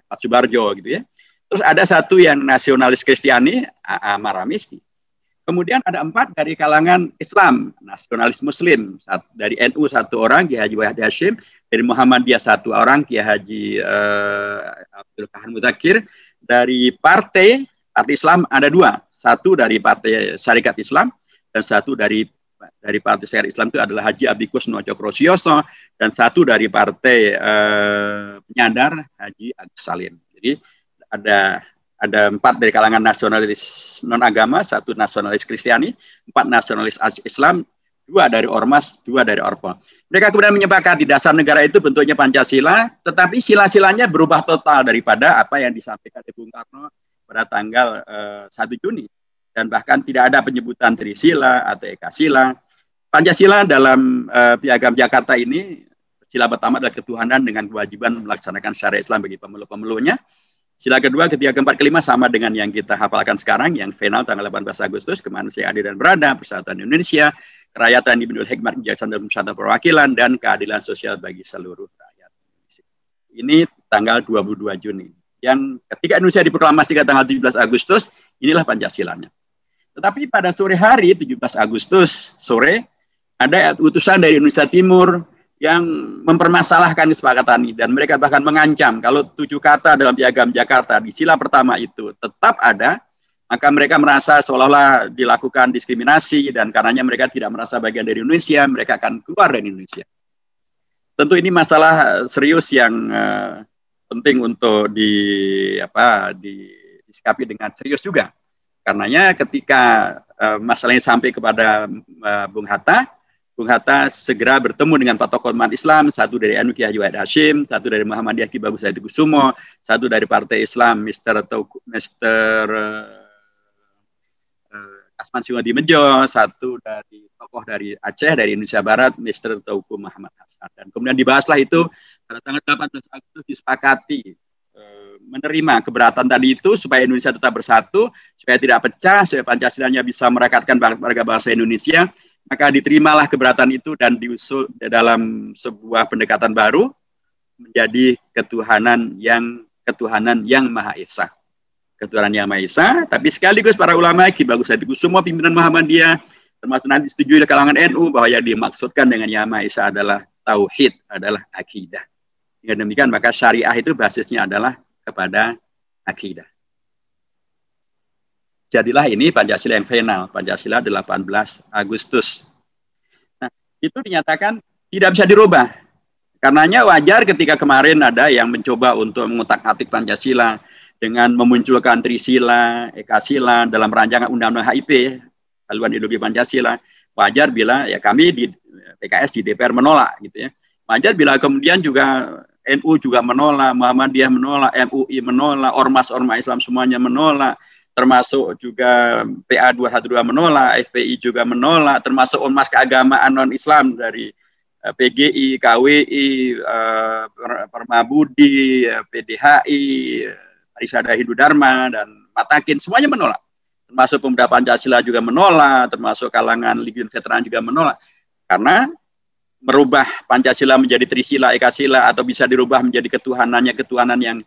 Ahmad Subarjo gitu ya. Terus ada 1 yang nasionalis Kristiani, A.A. Maramisti. Kemudian ada 4 dari kalangan Islam, nasionalis Muslim. Dari NU 1 orang, Kiai Haji Wahid Hashim. Dari Muhammadiyah 1 orang, Kiai Haji Abdul Kahar Muzakir. Dari partai Islam ada 2. 1 dari Partai Syarikat Islam, dan 1 dari Partai Syarikat Islam itu adalah Haji Abikus Nocokrosyoso, dan 1 dari Partai Penyadar, Haji Agus Salim. Jadi ada 4 dari kalangan nasionalis non-agama, 1 nasionalis Kristiani, 4 nasionalis Islam, 2 dari Ormas, 2 dari Orpo. Mereka kemudian menyepakati dasar negara itu bentuknya Pancasila, tetapi sila-silanya berubah total daripada apa yang disampaikan oleh Bung Karno pada tanggal 1 Juni. Dan bahkan tidak ada penyebutan Trisila atau Ekasila. Pancasila dalam Piagam Jakarta ini, sila pertama adalah ketuhanan dengan kewajiban melaksanakan syariat Islam bagi pemeluk-pemeluknya. Sila kedua, ketiga, keempat, kelima sama dengan yang kita hafalkan sekarang, yang final tanggal 18 Agustus, kemanusiaan adil dan beradab, persatuan Indonesia, kerakyatan dipimpin oleh hikmat, kebijaksanaan dan persatuan perwakilan, dan keadilan sosial bagi seluruh rakyat Indonesia. Ini tanggal 22 Juni. Yang ketika Indonesia diproklamasikan tanggal 17 Agustus, inilah Pancasilanya. Tetapi pada sore hari, 17 Agustus sore, ada utusan dari Indonesia Timur yang mempermasalahkan kesepakatan ini, dan mereka bahkan mengancam kalau 7 kata dalam piagam Jakarta di sila pertama itu tetap ada, maka mereka merasa seolah-olah dilakukan diskriminasi, dan karenanya mereka tidak merasa bagian dari Indonesia, mereka akan keluar dari Indonesia. Tentu ini masalah serius yang penting untuk disikapi dengan serius juga. Karenanya ketika masalahnya sampai kepada Bung Hatta segera bertemu dengan empat tokoh umat Islam, satu dari NU Kiai Haji Wahid Hasyim, satu dari Muhammadiyah Ki Bagus Hadikusumo, satu dari Partai Islam Mr. Asman Singodimedjo, satu dari tokoh dari Aceh, dari Indonesia Barat, Mr. Tauku Muhammad Hasan. Dan kemudian dibahaslah itu pada tanggal 18 Agustus disepakati menerima keberatan tadi itu supaya Indonesia tetap bersatu, supaya tidak pecah, supaya Pancasilanya bisa merekatkan warga bangsa Indonesia. Maka diterimalah keberatan itu dan diusul dalam sebuah pendekatan baru menjadi ketuhanan yang Maha Esa. Ketuhanan yang Maha Esa, tapi sekaligus para ulama Ki Bagus Hadikusumo, pimpinan Muhammadiyah, termasuk nanti disetujui oleh kalangan NU bahwa yang dimaksudkan dengan yang Maha Esa adalah tauhid, adalah akidah. Dengan demikian maka syariah itu basisnya adalah kepada akidah. Jadilah ini Pancasila yang final, Pancasila 18 Agustus. Nah, itu dinyatakan tidak bisa dirubah. Karenanya wajar ketika kemarin ada yang mencoba untuk mengutak-atik Pancasila dengan memunculkan Trisila, Ekasila dalam rancangan Undang-Undang HIP, haluan ideologi Pancasila. Wajar bila ya kami di PKS di DPR menolak gitu ya. Wajar bila kemudian juga NU juga menolak, Muhammadiyah menolak, MUI menolak, ormas-ormas Islam semuanya menolak, termasuk juga PA 212 menolak, FPI juga menolak, termasuk ormas keagamaan non-Islam dari PGI, KWI, Permabudi, PDHI, Parisada Hindu Dharma, dan Matakin, semuanya menolak. Termasuk Pemuda Pancasila juga menolak, termasuk kalangan Legiun Veteran juga menolak. Karena merubah Pancasila menjadi Trisila, Ekasila, atau bisa dirubah menjadi ketuhanan yang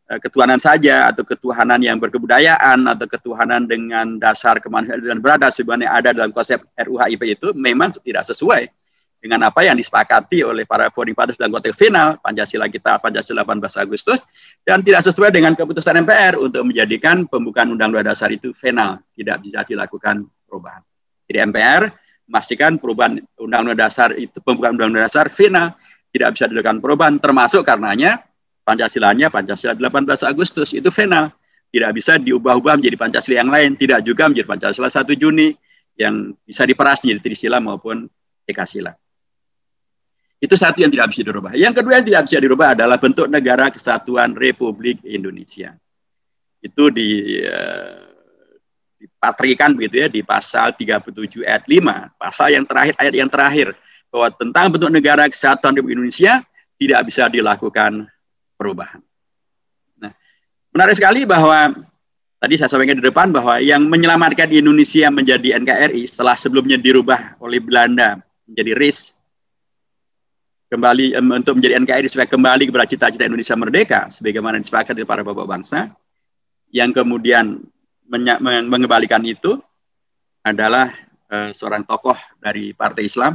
ketuhanan saja, atau ketuhanan yang berkebudayaan, atau ketuhanan dengan dasar kemanusiaan dan beradab sebenarnya ada dalam konsep RUHIP itu memang tidak sesuai dengan apa yang disepakati oleh para founding fathers dalam konteks final Pancasila kita, Pancasila 18 Agustus, dan tidak sesuai dengan keputusan MPR untuk menjadikan pembukaan Undang-Undang Dasar itu final, tidak bisa dilakukan perubahan. Jadi MPR memastikan perubahan Undang-Undang Dasar itu, pembukaan Undang-Undang Dasar final, tidak bisa dilakukan perubahan, termasuk karenanya Pancasilanya Pancasila 18 Agustus itu final. Tidak bisa diubah-ubah menjadi Pancasila yang lain, tidak juga menjadi Pancasila 1 Juni yang bisa diperas menjadi Trisila maupun Ekasila. Itu satu yang tidak bisa dirubah. Yang kedua yang tidak bisa dirubah adalah bentuk negara kesatuan Republik Indonesia. Itu dipatrikan begitu ya di pasal 37 ayat 5, pasal yang terakhir, ayat yang terakhir, bahwa tentang bentuk negara kesatuan Republik Indonesia tidak bisa dilakukan perubahan. Nah, menarik sekali bahwa tadi saya sampaikan di depan bahwa yang menyelamatkan Indonesia menjadi NKRI setelah sebelumnya dirubah oleh Belanda menjadi RIS, kembali untuk menjadi NKRI supaya kembali kepada cita-cita Indonesia merdeka sebagaimana disepakati para bapak bangsa, yang kemudian mengembalikan itu adalah seorang tokoh dari Partai Islam,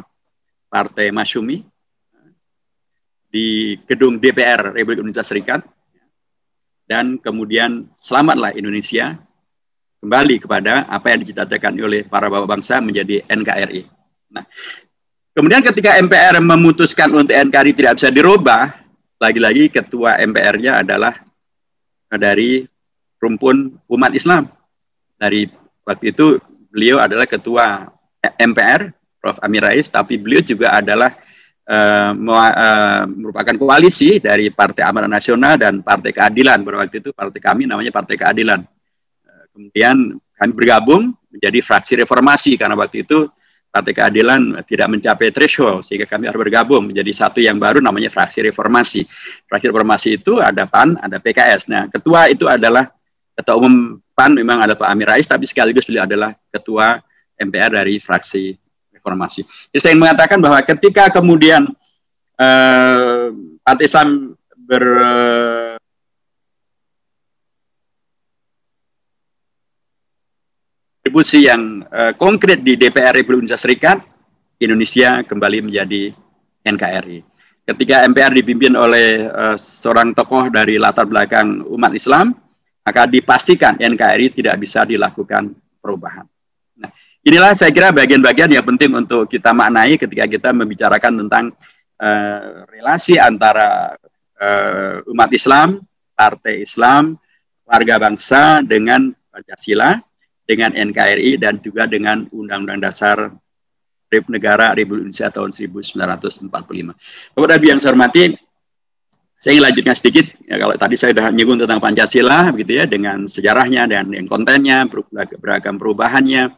Partai Masyumi, di gedung DPR Republik Indonesia Serikat, dan kemudian selamatlah Indonesia kembali kepada apa yang dicita-citakan oleh para bapak bangsa menjadi NKRI. Nah, kemudian ketika MPR memutuskan untuk NKRI tidak bisa dirubah, lagi-lagi ketua MPR-nya adalah dari rumpun umat Islam. Dari waktu itu beliau adalah ketua MPR, Prof. Amin Rais, tapi beliau juga adalah merupakan koalisi dari Partai Amanat Nasional dan Partai Keadilan. Pada waktu itu partai kami namanya Partai Keadilan. Kemudian kami bergabung menjadi fraksi reformasi karena waktu itu Partai Keadilan tidak mencapai threshold sehingga kami harus bergabung menjadi satu yang baru namanya Fraksi Reformasi. Fraksi Reformasi itu ada PAN, ada PKS. Nah, ketua itu adalah ketua umum PAN memang ada Pak Amin Rais, tapi sekaligus beliau adalah ketua MPR dari Fraksi Reformasi. Jadi saya ingin mengatakan bahwa ketika kemudian Partai Islam kontribusi yang konkret di DPR Republik Indonesia Serikat, Indonesia kembali menjadi NKRI. Ketika MPR dipimpin oleh seorang tokoh dari latar belakang umat Islam, maka dipastikan NKRI tidak bisa dilakukan perubahan. Nah, inilah saya kira bagian-bagian yang penting untuk kita maknai ketika kita membicarakan tentang relasi antara umat Islam, partai Islam, warga bangsa dengan Pancasila, dengan NKRI, dan juga dengan Undang-Undang Dasar Negara Republik Indonesia tahun 1945. Bapak Ibu yang saya hormati, saya ingin lanjutkan sedikit. Ya, kalau tadi saya sudah nyinggung tentang Pancasila, begitu ya, dengan sejarahnya dan yang kontennya, beragam perubahannya,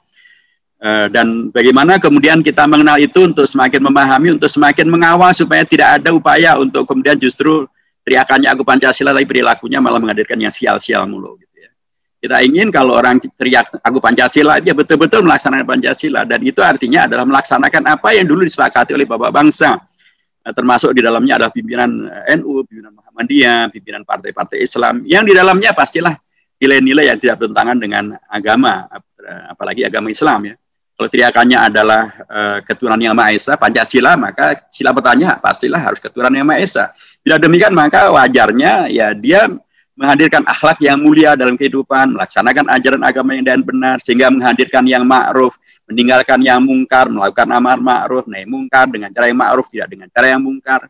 dan bagaimana kemudian kita mengenal itu untuk semakin memahami, untuk semakin mengawal supaya tidak ada upaya untuk kemudian justru teriakannya aku Pancasila, tapi perilakunya malah menghadirkan yang sial-sial mulu. Kita ingin kalau orang teriak aku Pancasila, dia betul-betul melaksanakan Pancasila. Dan itu artinya adalah melaksanakan apa yang dulu disepakati oleh Bapak Bangsa. Termasuk di dalamnya adalah pimpinan NU, pimpinan Muhammadiyah, pimpinan partai-partai Islam. Yang di dalamnya pastilah nilai-nilai yang tidak bertentangan dengan agama, apalagi agama Islam ya. Kalau teriakannya adalah keturunan Yang Maha Esa, Pancasila, maka sila bertanya pastilah harus keturunan Yang Maha Esa. Bila demikian maka wajarnya ya dia menghadirkan akhlak yang mulia dalam kehidupan, melaksanakan ajaran agama yang dan benar, sehingga menghadirkan yang ma'ruf, meninggalkan yang mungkar, melakukan amar ma'ruf, nahi mungkar dengan cara yang ma'ruf, tidak dengan cara yang mungkar.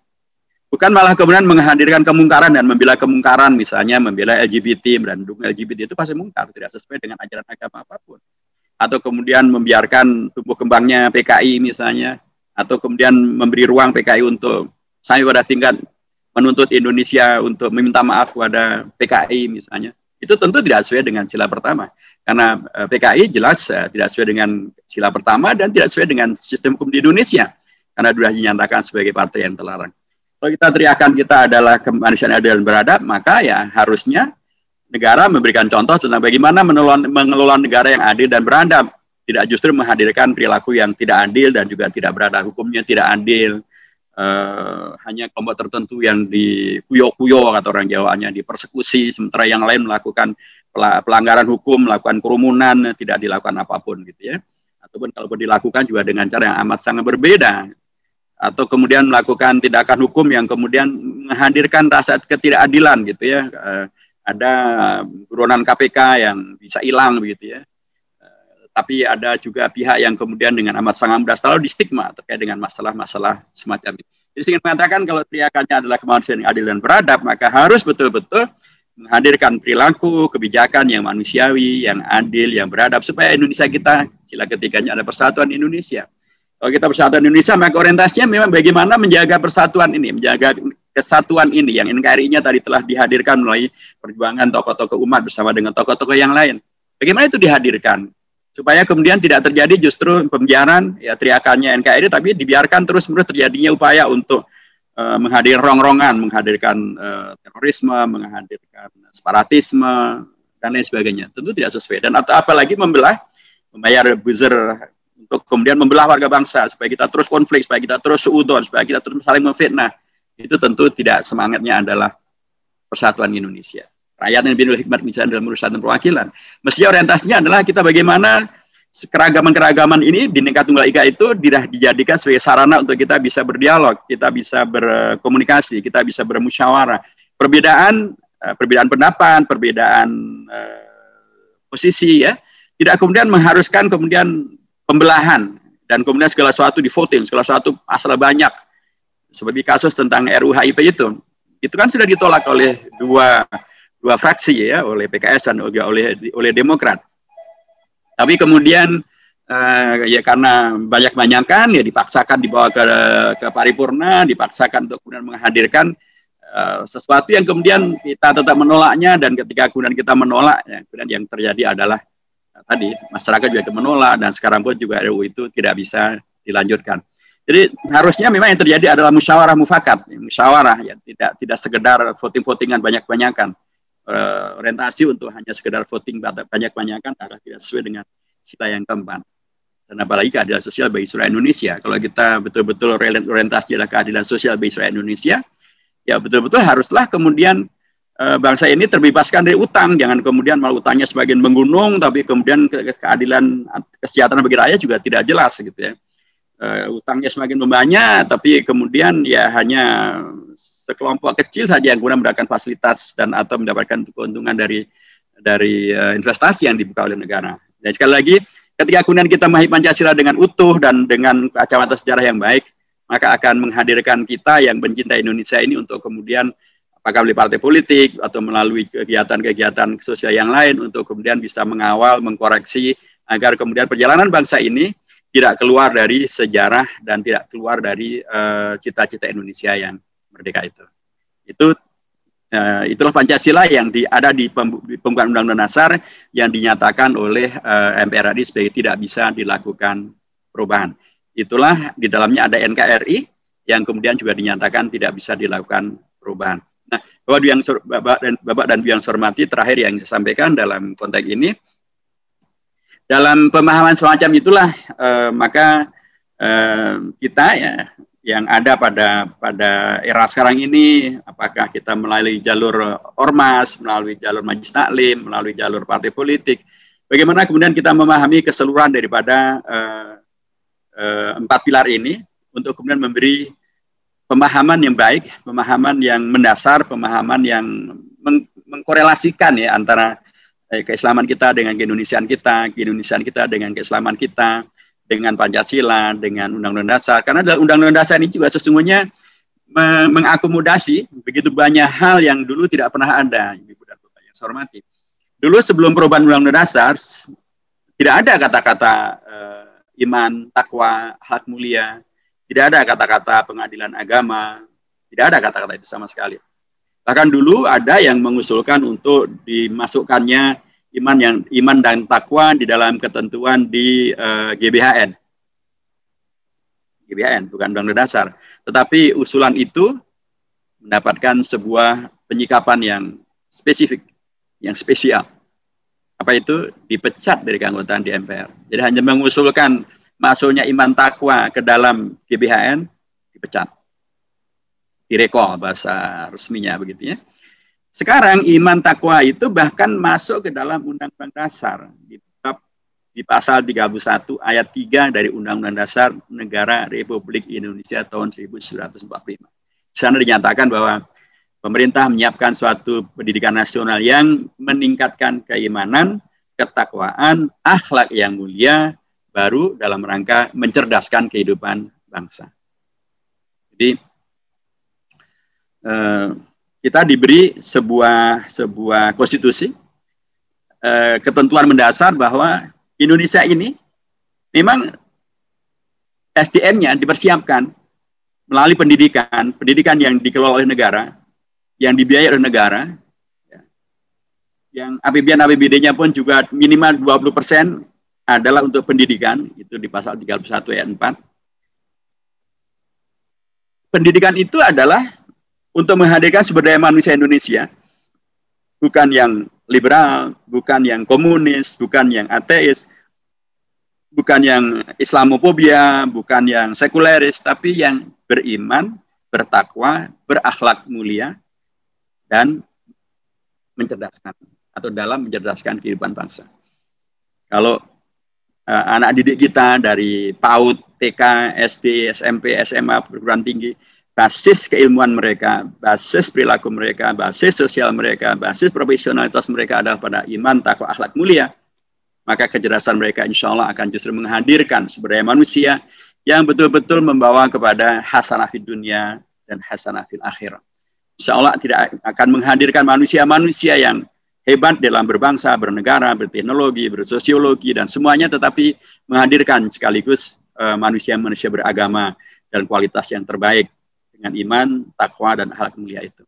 Bukan malah kemudian menghadirkan kemungkaran dan membela kemungkaran, misalnya membela LGBT dan mendukung LGBT itu pasti mungkar, tidak sesuai dengan ajaran agama apapun. Atau kemudian membiarkan tumbuh kembangnya PKI misalnya, atau kemudian memberi ruang PKI untuk sampai pada tingkat menuntut Indonesia untuk meminta maaf kepada PKI misalnya, itu tentu tidak sesuai dengan sila pertama. Karena PKI jelas tidak sesuai dengan sila pertama dan tidak sesuai dengan sistem hukum di Indonesia. Karena sudah dinyatakan sebagai partai yang terlarang. Kalau kita teriakan kita adalah kemanusiaan adil dan beradab, maka ya harusnya negara memberikan contoh tentang bagaimana mengelola negara yang adil dan beradab. Tidak justru menghadirkan perilaku yang tidak adil dan juga tidak beradab, hukumnya tidak adil. Hanya kelompok tertentu yang dikuyok-kuyok atau orang Jawanya dipersekusi, sementara yang lain melakukan pelanggaran hukum, melakukan kerumunan, tidak dilakukan apapun gitu ya. Ataupun kalau dilakukan juga dengan cara yang amat sangat berbeda. Atau kemudian melakukan tindakan hukum yang kemudian menghadirkan rasa ketidakadilan gitu ya. Ada buronan KPK yang bisa hilang begitu ya. Tapi ada juga pihak yang kemudian dengan amat sangat mudah selalu distigma terkait dengan masalah-masalah semacam itu. Jadi saya ingin mengatakan kalau teriakannya adalah kemanusiaan yang adil dan beradab, maka harus betul-betul menghadirkan perilaku, kebijakan yang manusiawi, yang adil, yang beradab, supaya Indonesia kita, sila ketiganya ada persatuan Indonesia. Kalau kita persatuan Indonesia, maka orientasinya memang bagaimana menjaga persatuan ini, menjaga kesatuan ini, yang NKRI-nya tadi telah dihadirkan melalui perjuangan tokoh-tokoh umat bersama dengan tokoh-tokoh yang lain. Bagaimana itu dihadirkan? Supaya kemudian tidak terjadi justru pembiaran ya teriakannya NKRI, tapi dibiarkan terus-menerus terjadinya upaya untuk menghadirkan rongrongan, menghadirkan terorisme, menghadirkan separatisme dan lain sebagainya. Tentu tidak sesuai, dan atau apalagi membayar buzzer untuk kemudian membelah warga bangsa supaya kita terus konflik, supaya kita terus suudon, supaya kita terus saling memfitnah. Itu tentu tidak, semangatnya adalah persatuan Indonesia. Rakyat yang lebih hikmat misalnya dalam urusan perwakilan. Mestinya orientasinya adalah kita bagaimana keragaman-keragaman ini di Bhinneka Tunggal Ika itu dijadikan sebagai sarana untuk kita bisa berdialog, kita bisa berkomunikasi, kita bisa bermusyawarah. Perbedaan pendapat, perbedaan posisi ya, tidak kemudian mengharuskan kemudian pembelahan dan kemudian segala sesuatu di voting, segala sesuatu asal banyak. Seperti kasus tentang RUU-HIP itu kan sudah ditolak oleh dua fraksi ya, oleh PKS dan juga oleh Demokrat. Tapi kemudian ya karena banyak-banyakan ya dipaksakan dibawa ke paripurna, dipaksakan untuk kemudian menghadirkan sesuatu yang kemudian kita tetap menolaknya, dan ketika kemudian kita menolak ya, kemudian yang terjadi adalah tadi masyarakat juga menolak, dan sekarang pun juga RUU itu tidak bisa dilanjutkan. Jadi harusnya memang yang terjadi adalah musyawarah mufakat, musyawarah ya, tidak sekedar voting-votingan banyak-banyakan. Orientasi untuk hanya sekedar voting banyak-banyakan adalah tidak sesuai dengan sila yang keempat. Dan apalagi keadilan sosial bagi seluruh Indonesia. Kalau kita betul-betul orientasi adalah keadilan sosial bagi seluruh Indonesia, ya betul-betul haruslah kemudian bangsa ini terbebaskan dari utang. Jangan kemudian malah utangnya semakin menggunung, tapi kemudian keadilan kesejahteraan bagi rakyat juga tidak jelas gitu ya. Utangnya semakin membanyak, tapi kemudian ya hanya sekelompok kecil saja yang kemudian mendapatkan fasilitas dan atau mendapatkan keuntungan dari investasi yang dibuka oleh negara. Dan sekali lagi, ketika kemudian kita memahami Pancasila dengan utuh dan dengan kacamata sejarah yang baik, maka akan menghadirkan kita yang mencintai Indonesia ini untuk kemudian apakah melalui partai politik atau melalui kegiatan-kegiatan sosial yang lain untuk kemudian bisa mengawal, mengkoreksi agar kemudian perjalanan bangsa ini tidak keluar dari sejarah dan tidak keluar dari cita-cita Indonesia yang merdeka itu. Itulah Pancasila yang ada di pembukaan Undang-Undang Dasar yang dinyatakan oleh MPR RI sebagai tidak bisa dilakukan perubahan. Itulah di dalamnya ada NKRI yang kemudian juga dinyatakan tidak bisa dilakukan perubahan. Nah, Bapak dan Ibu yang saya hormati, terakhir yang saya sampaikan dalam konteks ini, dalam pemahaman semacam itulah maka kita ya yang ada pada era sekarang ini, apakah kita melalui jalur ormas, melalui jalur majelis taklim, melalui jalur partai politik, bagaimana kemudian kita memahami keseluruhan daripada 4 pilar ini untuk kemudian memberi pemahaman yang baik, pemahaman yang mendasar, pemahaman yang mengkorelasikan ya antara keislaman kita dengan keindonesiaan kita, keindonesiaan kita dengan keislaman kita, dengan Pancasila, dengan Undang-Undang Dasar. Karena dalam Undang-Undang Dasar ini juga sesungguhnya mengakomodasi begitu banyak hal yang dulu tidak pernah ada, Ibu dan Bapak yang saya hormati. Dulu sebelum perubahan Undang-Undang Dasar, tidak ada kata-kata iman, takwa, hak mulia, tidak ada kata-kata pengadilan agama, tidak ada kata-kata itu sama sekali. Bahkan dulu ada yang mengusulkan untuk dimasukkannya iman dan takwa di dalam ketentuan di GBHN. GBHN bukan Undang-Undang Dasar. Tetapi usulan itu mendapatkan sebuah penyikapan yang spesifik, yang spesial. Apa itu? Dipecat dari keanggotaan di MPR. Jadi hanya mengusulkan masuknya iman takwa ke dalam GBHN, dipecat. Direkol bahasa resminya begitu ya. Sekarang iman takwa itu bahkan masuk ke dalam Undang-Undang Dasar di pasal 31 ayat 3 dari Undang-Undang Dasar Negara Republik Indonesia tahun 1945. Di sana dinyatakan bahwa pemerintah menyiapkan suatu pendidikan nasional yang meningkatkan keimanan, ketakwaan, akhlak yang mulia baru dalam rangka mencerdaskan kehidupan bangsa. Jadi kita diberi sebuah konstitusi, ketentuan mendasar bahwa Indonesia ini memang SDM-nya dipersiapkan melalui pendidikan yang dikelola oleh negara, yang dibiayai oleh negara, yang APBN-APBD-nya pun juga minimal 20% adalah untuk pendidikan, itu di pasal 31 ayat 4. Pendidikan itu adalah untuk menghadirkan sumber daya manusia Indonesia, bukan yang liberal, bukan yang komunis, bukan yang ateis, bukan yang Islamofobia, bukan yang sekuleris, tapi yang beriman, bertakwa, berakhlak mulia, dan mencerdaskan, atau dalam mencerdaskan kehidupan bangsa. Kalau anak didik kita dari PAUD, TK, SD, SMP, SMA, perguruan tinggi, basis keilmuan mereka, basis perilaku mereka, basis sosial mereka, basis profesionalitas mereka adalah pada iman, takwa, akhlak mulia, maka kecerdasan mereka insya Allah akan justru menghadirkan sumber daya manusia yang betul-betul membawa kepada hasanah fid dunia dan hasanah fil akhirah. Insya Allah tidak akan menghadirkan manusia-manusia yang hebat dalam berbangsa, bernegara, berteknologi, bersosiologi, dan semuanya, tetapi menghadirkan sekaligus manusia-manusia beragama dan kualitas yang terbaik, dengan iman, takwa, dan akhlak mulia itu.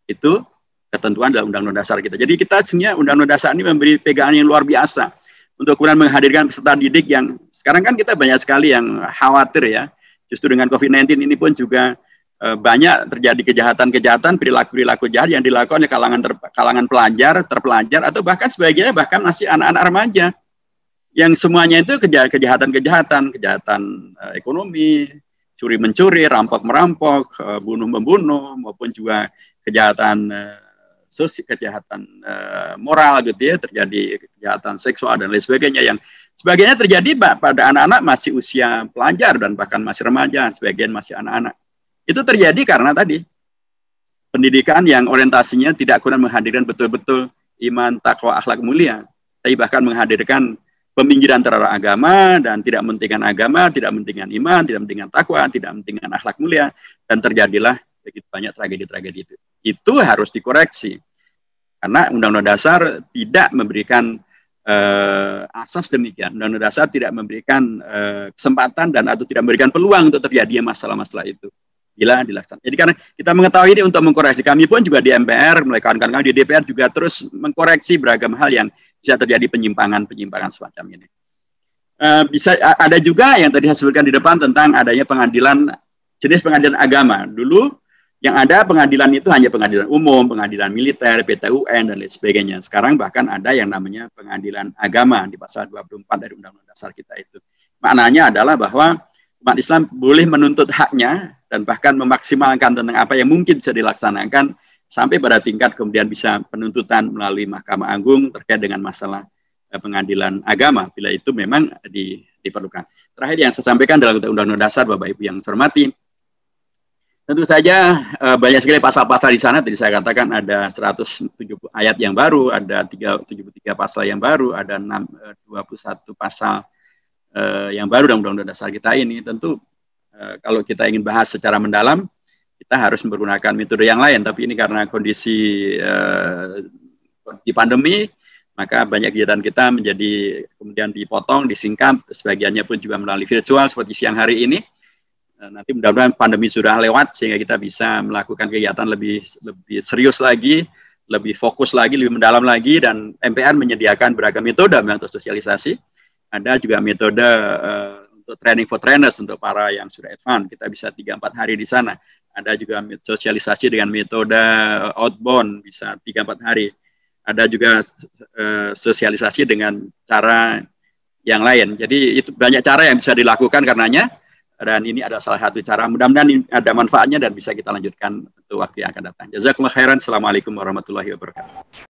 Itu ketentuan dalam Undang-Undang Dasar kita. Jadi kita sebenarnya Undang-Undang Dasar ini memberi pegangan yang luar biasa untuk kemudian menghadirkan peserta didik yang sekarang kan kita banyak sekali yang khawatir ya, justru dengan COVID-19 ini pun juga banyak terjadi kejahatan-kejahatan, perilaku-perilaku jahat yang dilakukan oleh kalangan pelajar, terpelajar, atau bahkan sebagiannya bahkan masih anak-anak remaja, yang semuanya itu kejahatan-kejahatan ekonomi, curi-mencuri, rampok-merampok, bunuh-membunuh, maupun juga kejahatan moral gitu ya, terjadi kejahatan seksual dan lain sebagainya, yang sebagainya terjadi pada anak-anak masih usia pelajar dan bahkan masih remaja, sebagian masih anak-anak. Itu terjadi karena tadi pendidikan yang orientasinya tidak kurang menghadirkan betul-betul iman, takwa, akhlak mulia, tapi bahkan menghadirkan peminggiran terhadap agama dan tidak mementingkan agama, tidak mementingkan iman, tidak mementingkan takwa, tidak mementingkan akhlak mulia, dan terjadilah begitu banyak tragedi-tragedi itu. Itu harus dikoreksi karena Undang-Undang Dasar tidak memberikan asas demikian. Undang-Undang Dasar tidak memberikan kesempatan dan atau tidak memberikan peluang untuk terjadinya masalah-masalah itu bila dilaksanakan. Jadi karena kita mengetahui ini untuk mengkoreksi, kami pun juga di MPR, mulai kawan-kawan kami di DPR juga terus mengkoreksi beragam hal yang bisa terjadi penyimpangan semacam ini. Bisa ada juga yang tadi saya sebutkan di depan tentang adanya pengadilan, jenis pengadilan agama. Dulu yang ada pengadilan itu hanya pengadilan umum, pengadilan militer, PT UN, dan lain sebagainya. Sekarang bahkan ada yang namanya pengadilan agama di pasal 24 dari Undang-Undang Dasar kita itu. Maknanya adalah bahwa umat Islam boleh menuntut haknya dan bahkan memaksimalkan tentang apa yang mungkin bisa dilaksanakan sampai pada tingkat kemudian bisa penuntutan melalui Mahkamah Agung terkait dengan masalah pengadilan agama bila itu memang diperlukan. Terakhir yang saya sampaikan dalam Undang-Undang Dasar, Bapak Ibu yang saya hormati, tentu saja banyak sekali pasal-pasal di sana. Tadi saya katakan ada 170 ayat yang baru, ada 73 pasal yang baru, ada 21 pasal yang baru dalam Undang-Undang Dasar kita ini. Tentu kalau kita ingin bahas secara mendalam, kita harus menggunakan metode yang lain. Tapi ini karena kondisi di pandemi, maka banyak kegiatan kita menjadi kemudian dipotong, disingkat, sebagiannya pun juga melalui virtual seperti siang hari ini. Nanti mudah-mudahan pandemi sudah lewat sehingga kita bisa melakukan kegiatan lebih serius lagi, lebih fokus lagi, lebih mendalam lagi, dan MPR menyediakan beragam metode untuk sosialisasi. Ada juga metode untuk training for trainers untuk para yang sudah advance. Kita bisa 3-4 hari di sana. Ada juga sosialisasi dengan metode outbound, bisa 3-4 hari. Ada juga sosialisasi dengan cara yang lain. Jadi itu banyak cara yang bisa dilakukan karenanya. Dan ini adalah salah satu cara. Mudah-mudahan ada manfaatnya dan bisa kita lanjutkan untuk waktu yang akan datang. Jazakumullah khairan. Assalamualaikum warahmatullahi wabarakatuh.